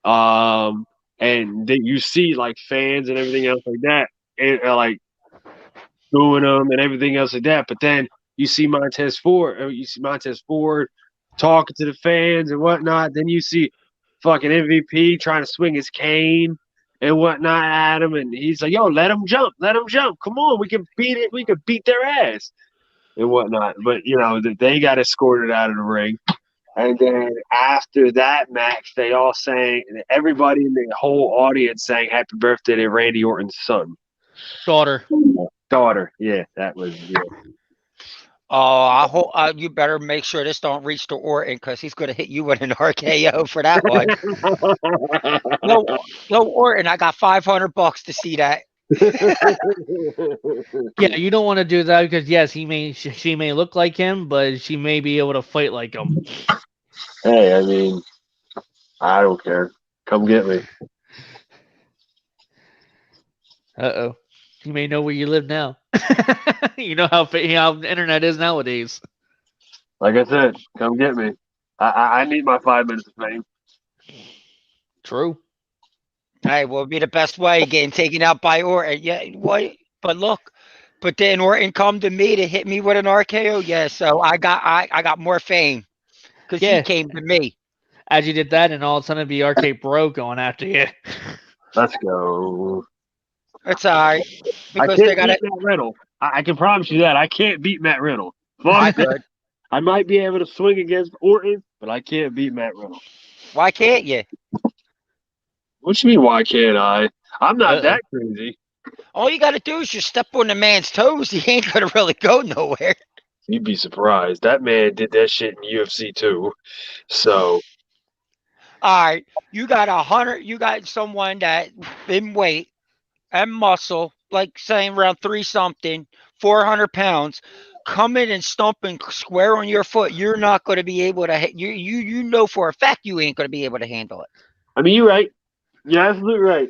S3: And then you see like fans and everything else like that, and like booing them and everything else like that. But then you see Montez Ford talking to the fans and whatnot. Then you see fucking MVP trying to swing his cane and whatnot at him, and he's like, "Yo, let him jump, Come on, we can beat it. We can beat their ass and whatnot." But they got escorted out of the ring. And then after that match, they all sang. Everybody in the whole audience sang "Happy Birthday" to Randy Orton's son. Daughter. Yeah, that was. Yeah.
S2: Oh, I hope you better make sure this don't reach to Orton because he's going to hit you with an RKO for that one. Yo, Orton, I got $500 to see that.
S1: Yeah, you don't want to do that because yes, she may look like him, but she may be able to fight like him.
S3: Hey, I mean, I don't care. Come get me.
S1: Uh-oh. You may know where you live now. You know how the internet is nowadays.
S3: Like I said, come get me. I need my 5 minutes of fame.
S1: True.
S2: Hey, will be the best way getting taken out by Orton. Yeah, what? But then Orton come to me to hit me with an RKO. Yeah, so I got more fame because he came to me.
S1: As you did that, and all of a sudden, it'd be Arcade Bro going after you.
S3: Let's go.
S2: It's all right.
S3: Because I can't beat Matt Riddle. I can promise you that. I can't beat Matt Riddle.
S2: I could.
S3: I might be able to swing against Orton, but I can't beat Matt Riddle.
S2: Why can't you?
S3: What you mean, why can't I? I'm not that crazy.
S2: All you got to do is just step on the man's toes. He ain't going to really go nowhere.
S3: You'd be surprised. That man did that shit in UFC too. So.
S2: All right. You got someone that in weight and muscle, like saying around 3-something, 400 pounds, coming and stomping square on your foot, you're not going to be able to. You know for a fact you ain't going to be able to handle it.
S3: I mean, you're right. You're absolutely right.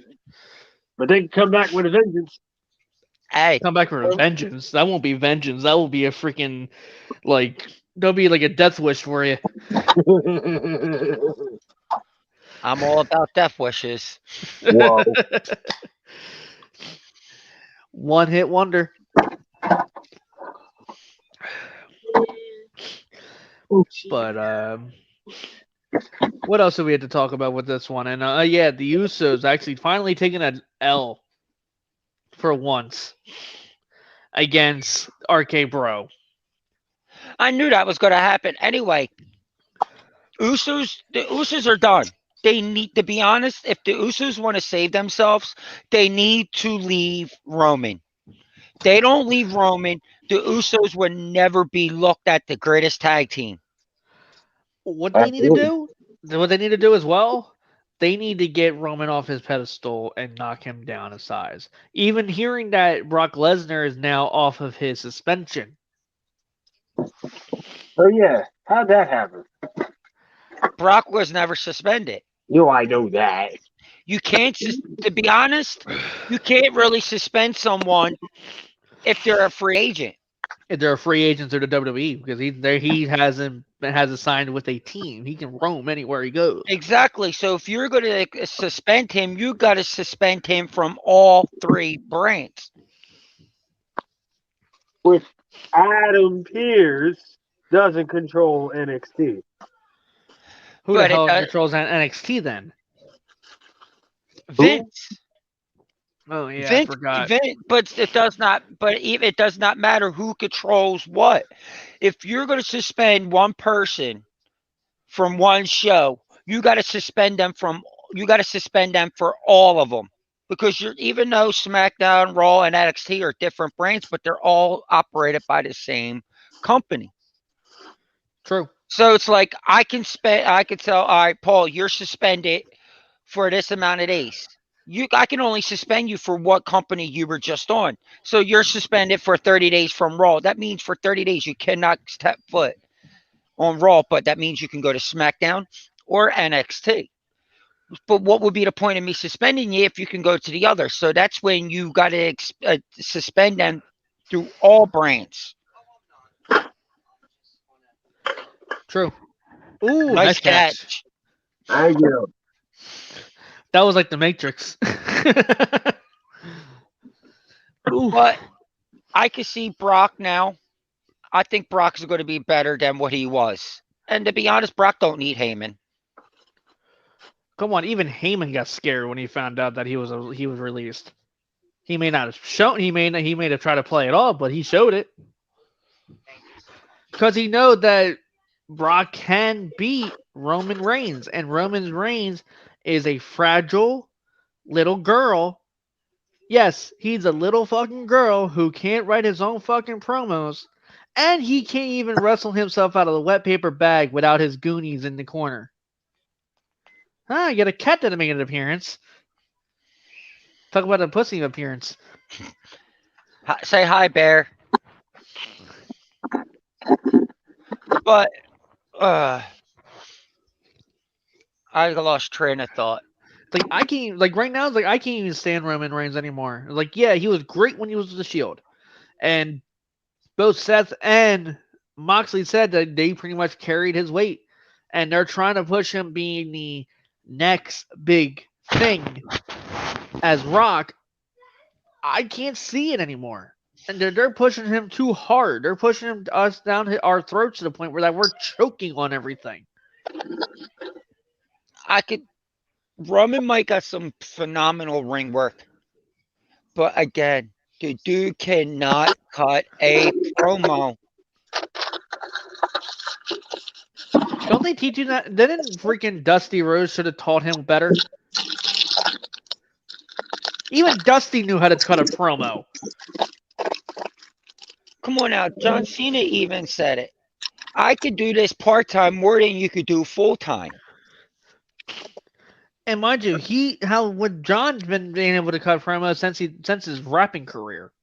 S3: But they can come back with a vengeance.
S2: Hey,
S1: Come back for a vengeance. That won't be vengeance. That will be a freaking like. There'll be like a death wish for you.
S2: I'm all about death wishes.
S3: Whoa.
S1: One hit wonder. But what else do we have to talk about with this one? And yeah, the Usos actually finally taking an L for once against RK Bro.
S2: I knew that was going to happen. Anyway, the Usos are done. They need to be honest. If the Usos want to save themselves, they need to leave Roman. They don't leave Roman, the Usos would never be looked at the greatest tag team.
S1: What they need to do, what they need to do as well, they need to get Roman off his pedestal and knock him down a size. Even hearing that Brock Lesnar is now off of his suspension.
S3: Oh yeah, how'd that happen?
S2: Brock was never suspended.
S3: No, I know that.
S2: You can't, to be honest, you can't really suspend someone if they're a free agent.
S1: If they're a free agent through the WWE because he hasn't signed with a team. He can roam anywhere he goes.
S2: Exactly. So if you're going to suspend him, you got to suspend him from all three brands.
S3: Which Adam Pearce doesn't control NXT.
S1: Who the hell controls NXT then?
S2: Vince.
S1: Oh yeah, I forgot.
S2: But it does not. But it does not matter who controls what. If you're going to suspend one person from one show, you got to suspend them from. You got to suspend them for all of them because even though SmackDown, Raw, and NXT are different brands, but they're all operated by the same company.
S1: True.
S2: So it's like I can tell, all right, Paul, you're suspended for this amount of days. I can only suspend you for what company you were just on. So you're suspended for 30 days from Raw. That means for 30 days you cannot step foot on Raw, but that means you can go to SmackDown or NXT. But what would be the point of me suspending you if you can go to the other? So that's when you got to suspend them through all brands.
S1: True. Ooh,
S2: nice catch.
S3: Thank you.
S1: That was like the Matrix.
S2: But I can see Brock now. I think Brock's going to be better than what he was. And to be honest, Brock don't need Heyman.
S1: Come on, even Heyman got scared when he found out that he was released. He may not have shown. He may have tried to play it off, but he showed it because he knows that Brock can beat Roman Reigns, and Roman Reigns is a fragile little girl. Yes, he's a little fucking girl who can't write his own fucking promos, and he can't even wrestle himself out of the wet paper bag without his goonies in the corner. You got a cat that made an appearance. Talk about a pussy appearance.
S2: Say hi, Bear. But I lost train of thought.
S1: Like I can't right now. It's like I can't even stand Roman Reigns anymore. Like yeah, he was great when he was with the Shield, and both Seth and Moxley said that they pretty much carried his weight, and they're trying to push him being the next big thing as Rock. I can't see it anymore, and they're pushing him too hard. They're pushing us down our throats to the point where that we're choking on everything.
S2: Roman might got some phenomenal ring work, but again, the dude cannot cut a promo.
S1: Don't they teach you that? Didn't freaking Dusty Rhodes should have taught him better? Even Dusty knew how to cut a promo.
S2: Come on now, John Cena even said it. I could do this part-time more than you could do full-time.
S1: And mind you, John's been being able to cut promos since his rapping career.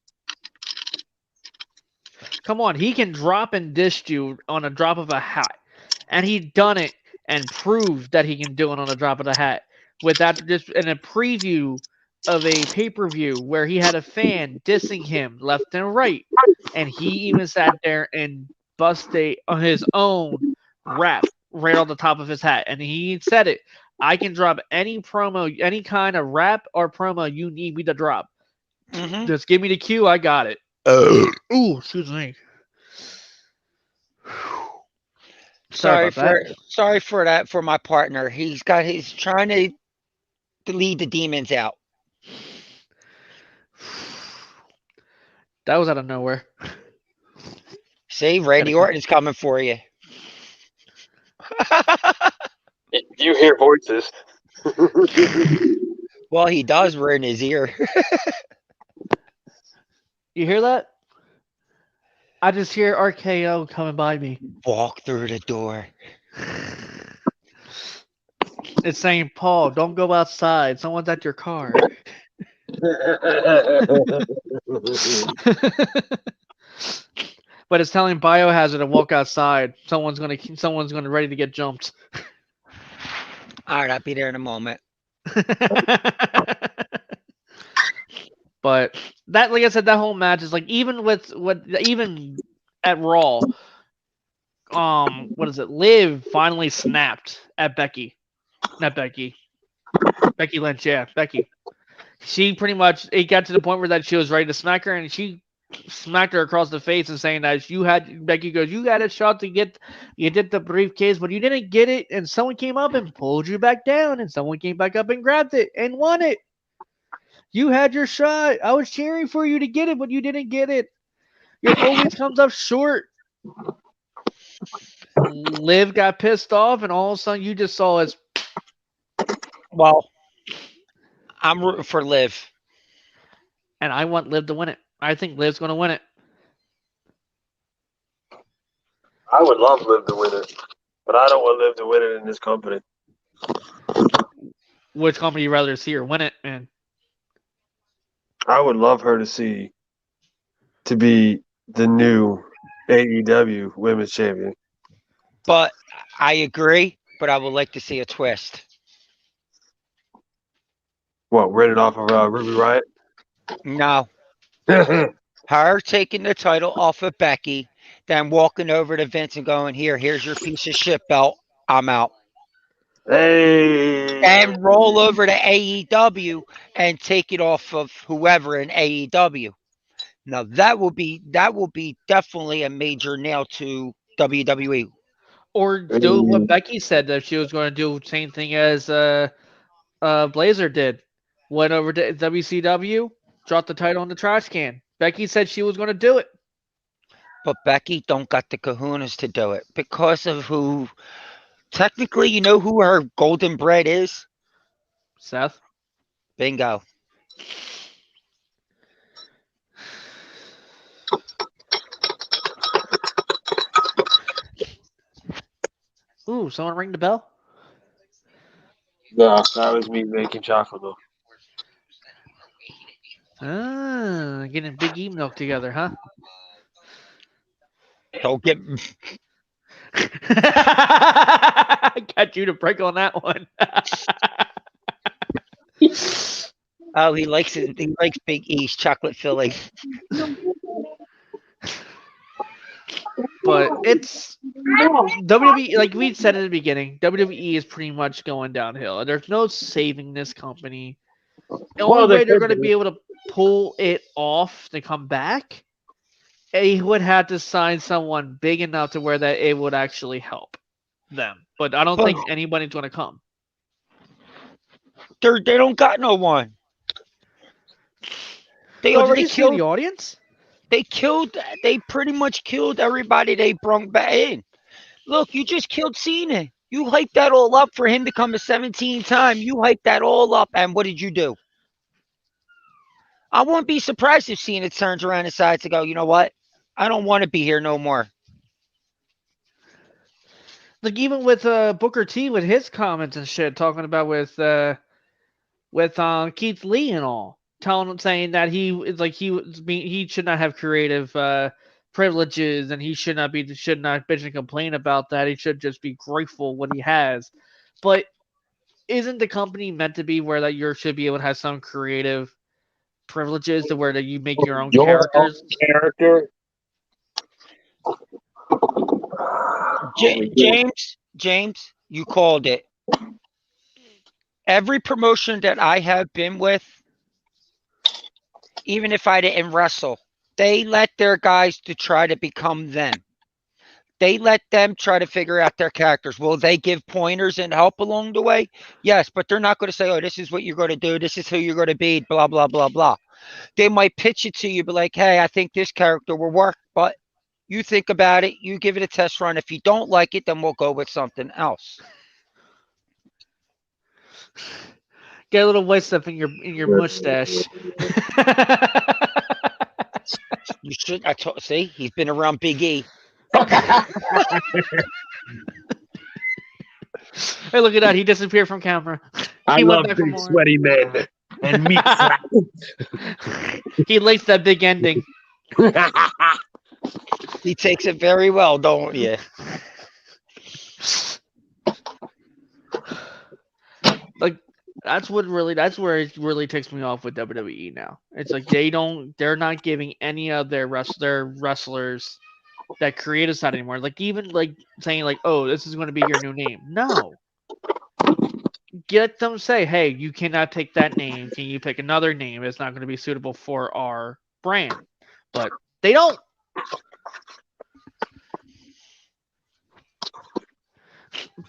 S1: Come on, he can drop and dish you on a drop of a hat, and he done it and proved that he can do it on a drop of a hat. With that, just in a preview of a pay-per-view where he had a fan dissing him left and right, and he even sat there and busted on his own rap right on the top of his hat, and he said it. I can drop any promo, any kind of rap or promo you need me to drop.
S2: Mm-hmm.
S1: Just give me the cue, I got it. Ooh, excuse me.
S2: Sorry
S1: about
S2: for that for my partner. He's trying to lead the demons out.
S1: That was out of nowhere.
S2: See, Randy Orton is coming for you.
S3: You hear voices.
S2: Well, he does. We're in his ear.
S1: You hear that? I just hear RKO coming by me.
S2: Walk through the door.
S1: It's saying, Paul, don't go outside. Someone's at your car. But it's telling Biohazard to walk outside. Someone's gonna ready to get jumped.
S2: All right, I'll be there in a moment.
S1: But that, like I said, that whole match is like even at Raw, what is it? Liv finally snapped at Becky. Not Becky. Becky Lynch, yeah, Becky. She pretty much, it got to the point where that she was ready to smack her, and she smacked her across the face and saying that Becky goes, you had a shot to get, you did the briefcase, but you didn't get it, and someone came up and pulled you back down, and someone came back up and grabbed it and won it. You had your shot. I was cheering for you to get it, but you didn't get it. It always comes up short. Liv got pissed off, and all of a sudden you just saw his.
S2: Well, I'm rooting for Liv.
S1: And I want Liv to win it. I think Liv's going to win it.
S3: I would love Liv to win it, but I don't want Liv to win it in this company.
S1: Which company you rather see her win it, man?
S3: I would love her to be the new AEW Women's Champion.
S2: But I agree, but I would like to see a twist.
S3: What, read it off of Ruby Riott?
S2: No. Her taking the title off of Becky, then walking over to Vince and going, here's your piece of shit belt. I'm out.
S3: Hey.
S2: And roll over to AEW and take it off of whoever in AEW. Now that will be definitely a major nail to WWE.
S1: Or do what Becky said that she was going to do, same thing as Blazer did. Went over to WCW, dropped the title in the trash can. Becky said she was going to do it.
S2: But Becky don't got the kahunas to do it because of who. Technically, you know who her golden bread is?
S1: Seth.
S2: Bingo.
S1: Ooh, someone ring the bell?
S3: No, that was me making chocolate though.
S1: Ah, getting Big E milk together, huh?
S2: Don't get.
S1: Got you to break on that one.
S2: Oh, he likes it. He likes Big E's chocolate filling.
S1: But it's WWE, like we said in the beginning, WWE is pretty much going downhill. There's no saving this company. The only way they're going to be able to pull it off to come back, they would have to sign someone big enough to where that it would actually help them. But I don't think anybody's going to come.
S2: They don't got no one. They already killed
S1: the audience.
S2: They pretty much killed everybody they brought back in. Look, you just killed Cena. You hyped that all up for him to come a 17 time. You hyped that all up, and what did you do? I won't be surprised if Cena turns around and decides to go, you know what? I don't want to be here no more.
S1: Like even with Booker T with his comments and shit, talking about with Keith Lee and all, saying that he should not have creative privileges, and he should not bitch and complain about that. He should just be grateful what he has. But isn't the company meant to be where that you should be able to have some creative privileges to where that you make your own
S3: Your own
S1: characters?
S3: character.
S2: James, you called it. Every promotion that I have been with, even if I didn't wrestle, they let their guys to try to become them. They let them try to figure out their characters. Will they give pointers and help along the way? Yes, but they're not going to say, oh, this is what you're going to do. This is who you're going to be, blah, blah, blah, blah. They might pitch it to you, be like, hey, I think this character will work, but you think about it. You give it a test run. If you don't like it, then we'll go with something else.
S1: Get a little white stuff in your mustache.
S2: You should. See, he's been around Big E.
S1: Hey, look at that! He disappeared from camera.
S3: I
S1: He went
S3: love
S1: back for
S3: big
S1: more.
S3: sweaty men and meat.
S1: He laced that big ending.
S2: He takes it very well, don't you?
S1: Like that's where it really takes me off with WWE now. It's like they're not giving any of their wrestlers that creative side anymore. Like even like saying like, oh, this is going to be your new name. No. Get them say, hey, you cannot take that name. Can you pick another name? It's not going to be suitable for our brand. But they don't.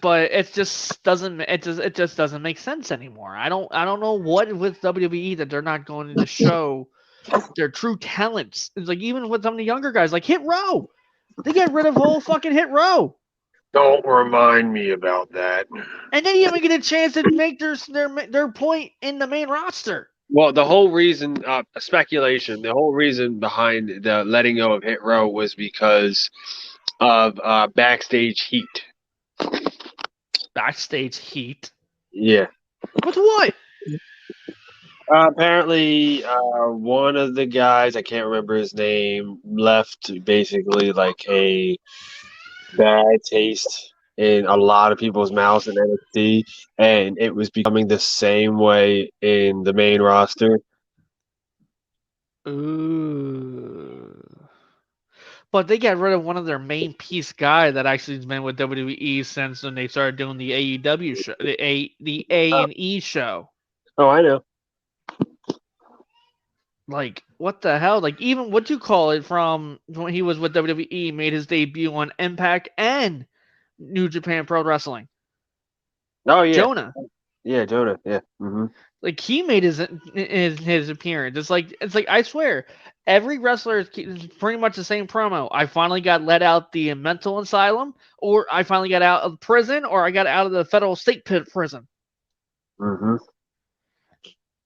S1: But it just doesn't make sense anymore. I don't know what with WWE that they're not going to show their true talents. It's like even with some of the younger guys, like Hit Row, they get rid of whole fucking Hit Row,
S3: Don't remind me about that.
S1: and they didn't even get a chance to make their point in the main roster.
S3: Well, the whole reason, speculation, the whole reason behind the letting go of Hit Row was because of backstage heat.
S1: Backstage heat.
S3: Yeah.
S1: With what?
S3: Apparently, one of the guys, I can't remember his name, left basically like a bad taste in a lot of people's mouths in NXT, and it was becoming the same way in the main roster.
S1: Ooh. But they got rid of one of their main piece guy that actually has been with WWE since when they started doing the AEW show, the A&E show.
S3: Oh, I know.
S1: Like, what the hell? Like, even what you call it from when he was with WWE made his debut on Impact and New Japan Pro Wrestling.
S3: Oh, yeah.
S1: Jonah.
S3: Yeah, Jonah. Yeah. Mm-hmm.
S1: Like he made his appearance. It's like I swear, every wrestler is pretty much the same promo. I finally got let out the mental asylum, or I finally got out of prison, or I got out of the federal state prison.
S3: Mm-hmm.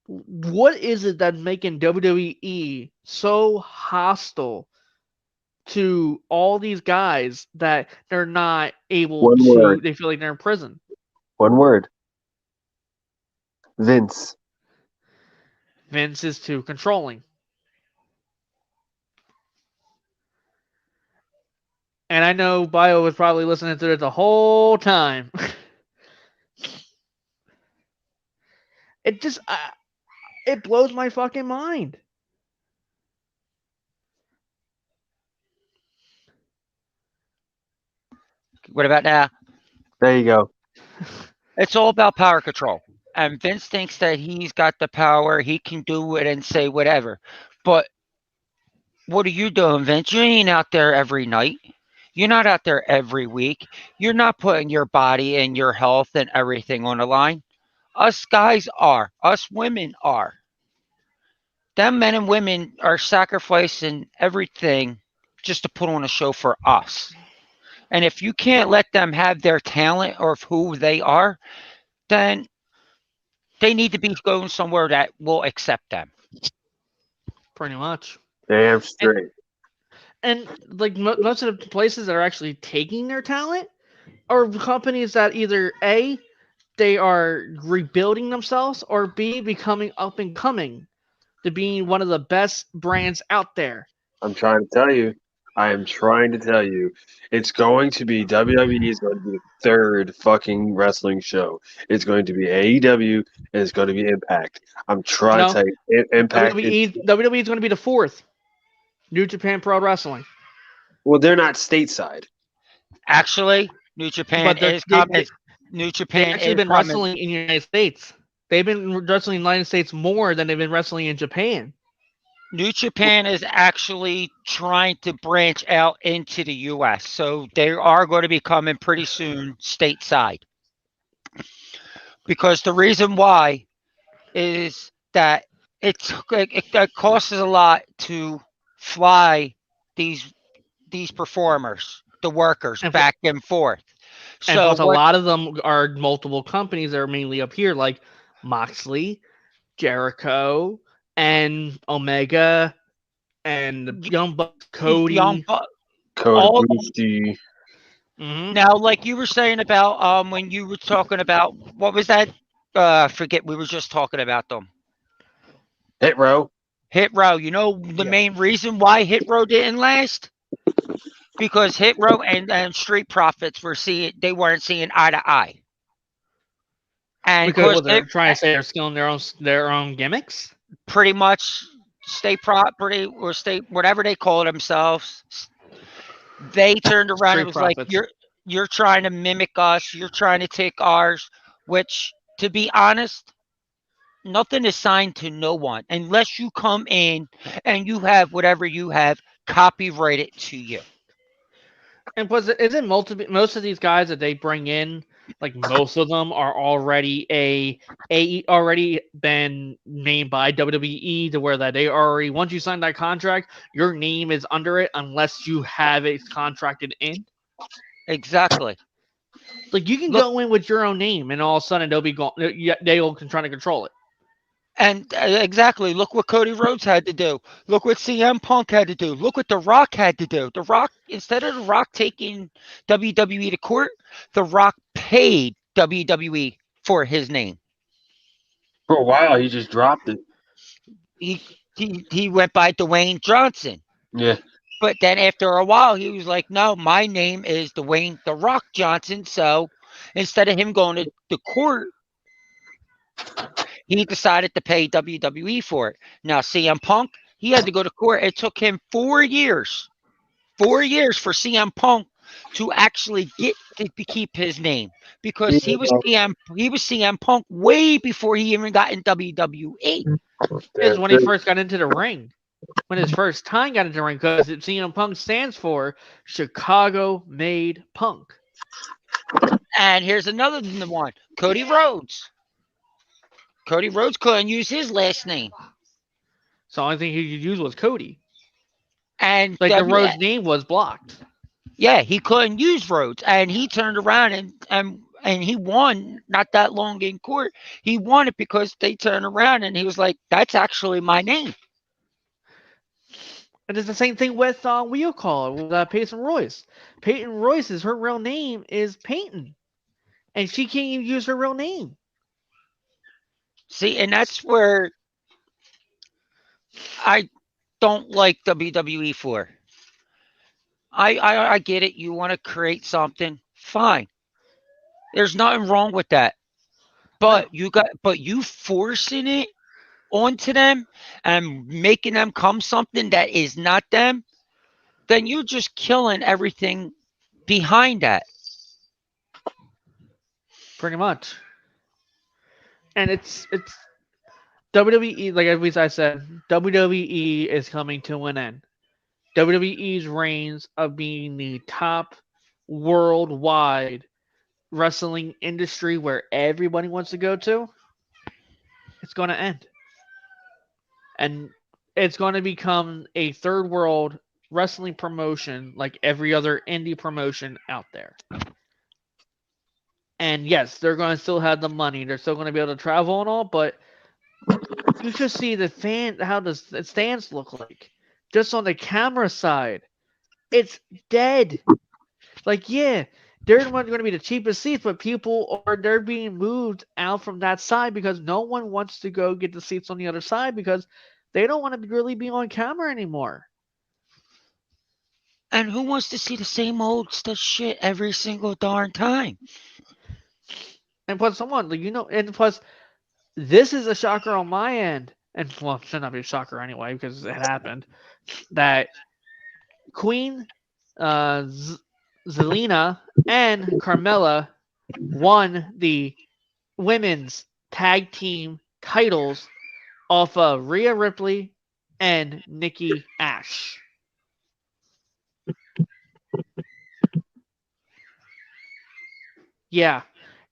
S1: What is it that's making WWE so hostile to all these guys that they're not able
S3: One
S1: to?
S3: word.
S1: They feel like they're in prison.
S3: One word. Vince.
S1: Vince is too controlling. And I know Bio was probably listening to it the whole time. It just, it blows my fucking mind.
S2: What about now?
S3: There you go.
S2: It's all about power control. And Vince thinks that he's got the power. He can do it and say whatever. But what are you doing, Vince? You ain't out there every night. You're not out there every week. You're not putting your body and your health and everything on the line. Us guys are. Us women are. Them men and women are sacrificing everything just to put on a show for us. And if you can't let them have their talent or who they are, then they need to be going somewhere that will accept them.
S1: Pretty much.
S3: Damn straight.
S1: And like most of the places that are actually taking their talent are companies that either A, they are rebuilding themselves, or B, becoming up and coming to being one of the best brands out there.
S3: I'm trying to tell you. I am trying to tell you, it's going to be WWE is going to be the third fucking wrestling show. It's going to be AEW and it's going to be Impact. I'm trying to
S1: No,
S3: tell you, Impact is
S1: WWE is going to be the fourth. New Japan Pro Wrestling,
S3: well, they're not stateside.
S2: Actually, New Japan
S1: but
S2: is
S1: they
S2: coming. New
S1: they've
S2: Japan
S1: actually
S2: is
S1: been
S2: coming.
S1: wrestling in the United States. They've been wrestling in the United States more than they've been wrestling in Japan.
S2: New Japan is actually trying to branch out into the U.S., so they are going to be coming pretty soon stateside. Because the reason why is that it costs a lot to fly these performers, the workers,
S1: And
S2: back and forth.
S1: And
S2: So
S1: plus, a
S2: what?
S1: lot of them are multiple companies that are mainly up here, like Moxley, Jericho, and Omega, and the Young Bucks,
S2: Young
S1: Cody.
S3: Code
S2: all
S3: Boosty.
S1: Hmm.
S2: now, like you were saying about when you were talking about what was that? Forget we were just talking about them.
S3: Hit Row.
S2: Hit Row. You know the
S1: Yeah.
S2: main reason why Hit Row didn't last? Because Hit Row and Street Profits they weren't seeing eye to eye. And of
S1: Because
S2: course,
S1: what they're trying to say, they're still in their own gimmicks.
S2: pretty much state property or state whatever they call themselves, they turned around and
S1: Street
S2: was like,
S1: Profits.
S2: you're trying to mimic us, you're trying to take ours, which to be honest, nothing is signed to no one unless you come in and you have whatever you have copyrighted to you.
S1: And plus, isn't most of these guys that they bring in, like most of them are already been named by WWE to where that they already once you sign that contract, your name is under it unless you have it contracted in.
S2: Exactly.
S1: Like you can
S2: Look,
S1: go in with your own name, and all of a sudden they'll be going. They'll trying to control it.
S2: and exactly, look what Cody Rhodes had to do. Look what CM Punk had to do. Look what The Rock had to do. The Rock, instead of The Rock taking WWE to court, The Rock paid WWE for his name.
S3: For a while, he just dropped it.
S2: He went by Dwayne Johnson.
S3: Yeah.
S2: But then after a while, he was like, no, my name is Dwayne The Rock Johnson. So instead of him going to the court, he decided to pay WWE for it. Now, CM Punk, he had to go to court. It took him 4 years for CM Punk to actually get to keep his name because he was CM Punk way before he even got in WWE.
S1: Is when he first got into the ring. When his first time got into the ring, because CM Punk stands for Chicago Made Punk.
S2: And here's another one, Cody Rhodes. Cody Rhodes couldn't use his last name.
S1: So the only thing he could use was Cody.
S2: And
S1: Like the Rhodes name was blocked.
S2: yeah, he couldn't use Rhodes. And he turned around and he won not that long in court. He won it because they turned around and he was like, that's actually my name.
S1: And it's the same thing with Wheel Call with Peyton Royce. Peyton Royce's her real name is Peyton, and she can't even use her real name.
S2: See, and that's where I don't like WWE for. I get it. You want to create something, fine. There's nothing wrong with that. But you forcing it onto them and making them come something that is not them, then you're just killing everything behind that.
S1: Pretty much. And it's WWE, like as I said, WWE is coming to an end. WWE's reigns of being the top worldwide wrestling industry where everybody wants to go to, it's going to end. And it's going to become a third world wrestling promotion like every other indie promotion out there. And yes, they're going to still have the money. They're still going to be able to travel and all, but you should see how the stands look like. Just on the camera side, it's dead. Like, yeah, they're going to be the cheapest seats, but they're being moved out from that side because no one wants to go get the seats on the other side because they don't want to really be on camera anymore.
S2: And who wants to see the same old stuff shit every single darn time?
S1: And plus, and plus, this is a shocker on my end, and well, it should not be a shocker anyway because it happened. That Queen, Zelina, and Carmella won the women's tag team titles off of Rhea Ripley and Nikki Ash. Yeah,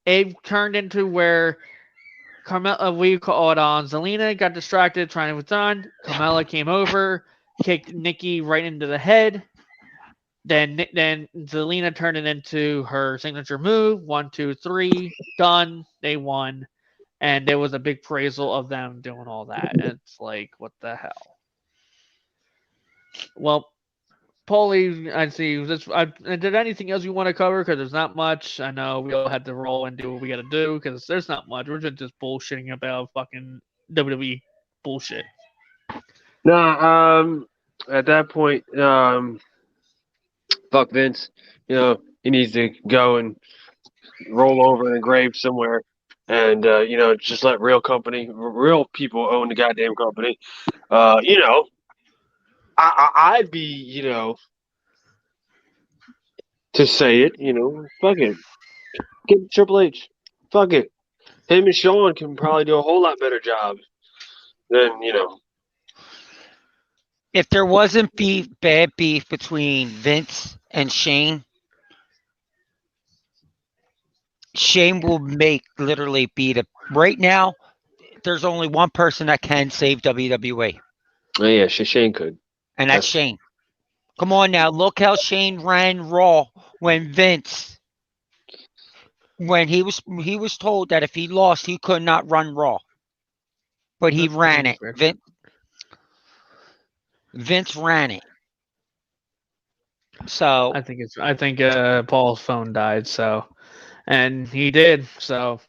S1: it turned into where Carmella, we call it on. Zelina got distracted trying to return. Carmella came over, kicked Nikki right into the head. Then Zelina turned it into her signature move. 1, 2, 3, done. They won, and there was a big praisal of them doing all that. It's like, what the hell? Well, Paulie, I see. Did anything else you want to cover? Because there's not much. I know we all had to roll and do what we got to do because there's not much. We're just bullshitting about fucking WWE bullshit.
S3: Nah, at that point, fuck Vince. You know, he needs to go and roll over in a grave somewhere, and just let real people own the goddamn company. I'd be, to say it, fuck it, get Triple H, fuck it. Him and Sean can probably do a whole lot better job than
S2: If there wasn't bad beef between Vince and Shane will literally be right now. There's only one person that can save WWE.
S3: Oh, yeah, Shane could,
S2: and that's Shane. Come on now, look how Shane ran Raw when he was told that if he lost, he could not run Raw, but he ran it. Vince ran it. So
S1: I think Paul's phone died. So, and he did. So,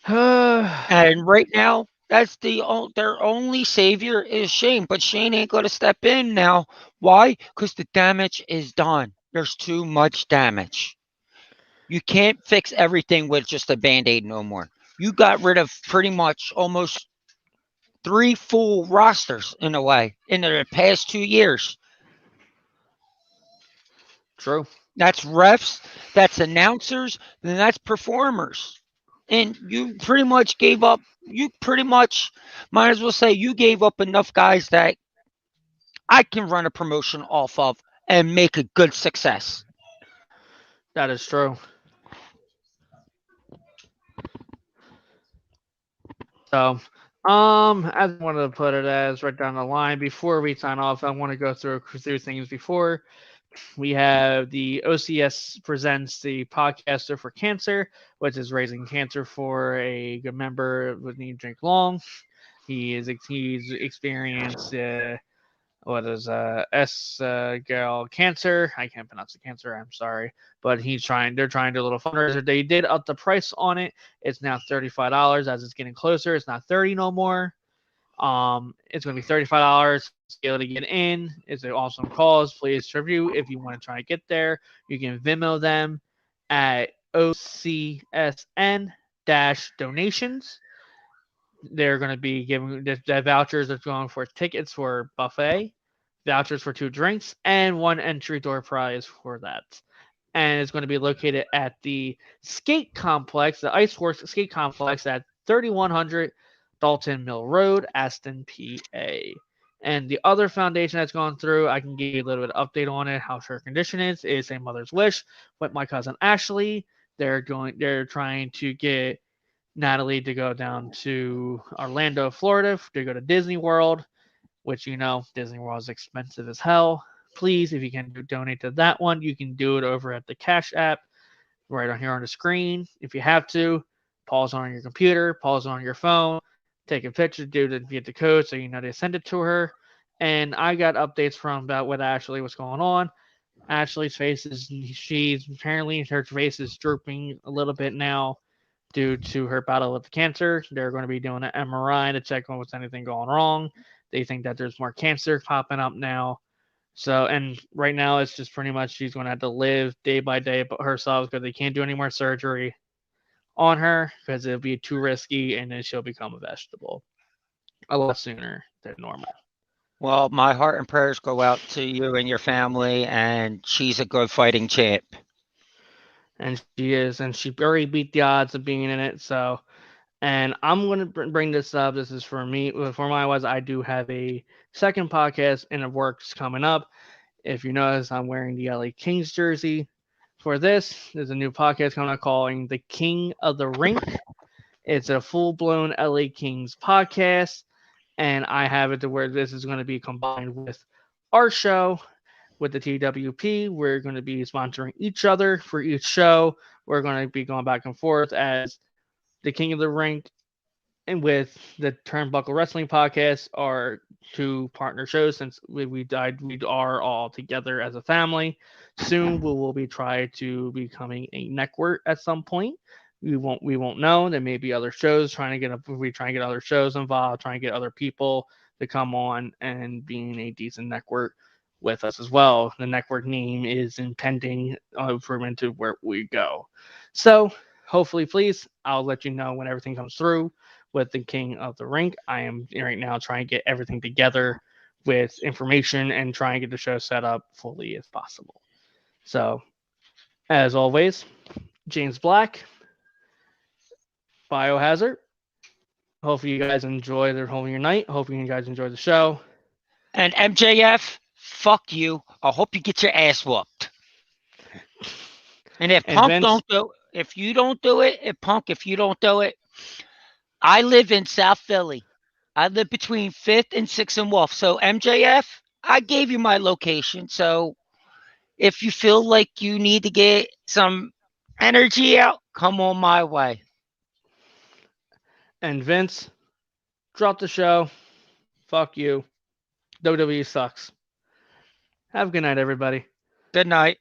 S2: and right now, that's their only savior is Shane, but Shane ain't going to step in now. Why? Because the damage is done. There's too much damage. You can't fix everything with just a Band-Aid no more. You got rid of pretty much almost 3 full rosters in a way in the past 2 years.
S1: True.
S2: That's refs, that's announcers, and that's performers. And you pretty much might as well say you gave up enough guys that I can run a promotion off of and make a good success.
S1: That is true. So, as I wanted to put it as right down the line before we sign off, I want to go through things before. We have the OCS presents the Podcaster for Cancer, which is raising cancer for a good member with Need Drink Long. He's experienced girl cancer. I can't pronounce the cancer. I'm sorry, but they're trying to do a little fundraiser. They did up the price on it. It's now $35 as it's getting closer. It's not 30 no more. It's going to be $35 to be able to get in. It's an awesome cause. Please review if you want to try to get there. You can Venmo them at OCSN-donations. They're going to be giving the vouchers that's going for tickets for buffet, vouchers for 2 drinks, and 1 entry door prize for that. And it's going to be located at the skate complex, the Ice Horse Skate Complex at 3100 Dalton Mill Road, Aston, PA. And the other foundation that's gone through, I can give you a little bit of update on it. How her condition is a mother's wish with my cousin Ashley. They're trying to get Natalie to go down to Orlando, Florida to go to Disney World, which Disney World is expensive as hell. Please, if you can donate to that one, you can do it over at the Cash App right on here on the screen. If you have to, pause on your computer, pause on your phone, take a picture, get the code so they send it to her. And I got updates from about what Ashley was going on. Ashley's face her face is drooping a little bit now due to her battle with the cancer. They're going to be doing an MRI to check on what's anything going wrong. They think that there's more cancer popping up now. So, and right now it's just pretty much she's going to have to live day by day by herself because they can't do any more surgery on her because it'll be too risky and then she'll become a vegetable a lot sooner than normal.
S2: Well, my heart and prayers go out to you and your family, and she's a good fighting champ.
S1: And she is, and she already beat the odds of being in it. So, and I'm going to bring this up. This is for me, for my was I do have a second podcast in the works coming up. If you notice, I'm wearing the LA Kings jersey for this. There's a new podcast coming out calling The King of the Rink. It's a full blown LA Kings podcast, and I have it to where this is going to be combined with our show with the TWP. We're going to be sponsoring each other for each show. We're going to be going back and forth as the King of the Rink and with the Turnbuckle Wrestling Podcast are two partner shows since we are all together as a family. Soon we will be trying to becoming a network at some point. We won't know. There may be other shows trying to get we try and get other shows involved, trying to get other people to come on and being a decent network with us as well. The network name is impending improvement to where we go. So hopefully, please, I'll let you know when everything comes through with the King of the Rink. I am right now trying to get everything together with information and try and get the show set up fully as possible. So, as always, James Black, Biohazard. Hopefully, you guys enjoy the whole of your night. Hopefully, you guys enjoy the show.
S2: And MJF, fuck you. I hope you get your ass whooped. And if
S1: And
S2: Punk
S1: Vince,
S2: don't do, if you don't do it, if you don't do it, I live in South Philly. I live between 5th and 6th and Wolf. So MJF, I gave you my location. So if you feel like you need to get some energy out, come on my way.
S1: and Vince, drop the show. Fuck you. WWE sucks. Have a good night, everybody.
S2: Good night.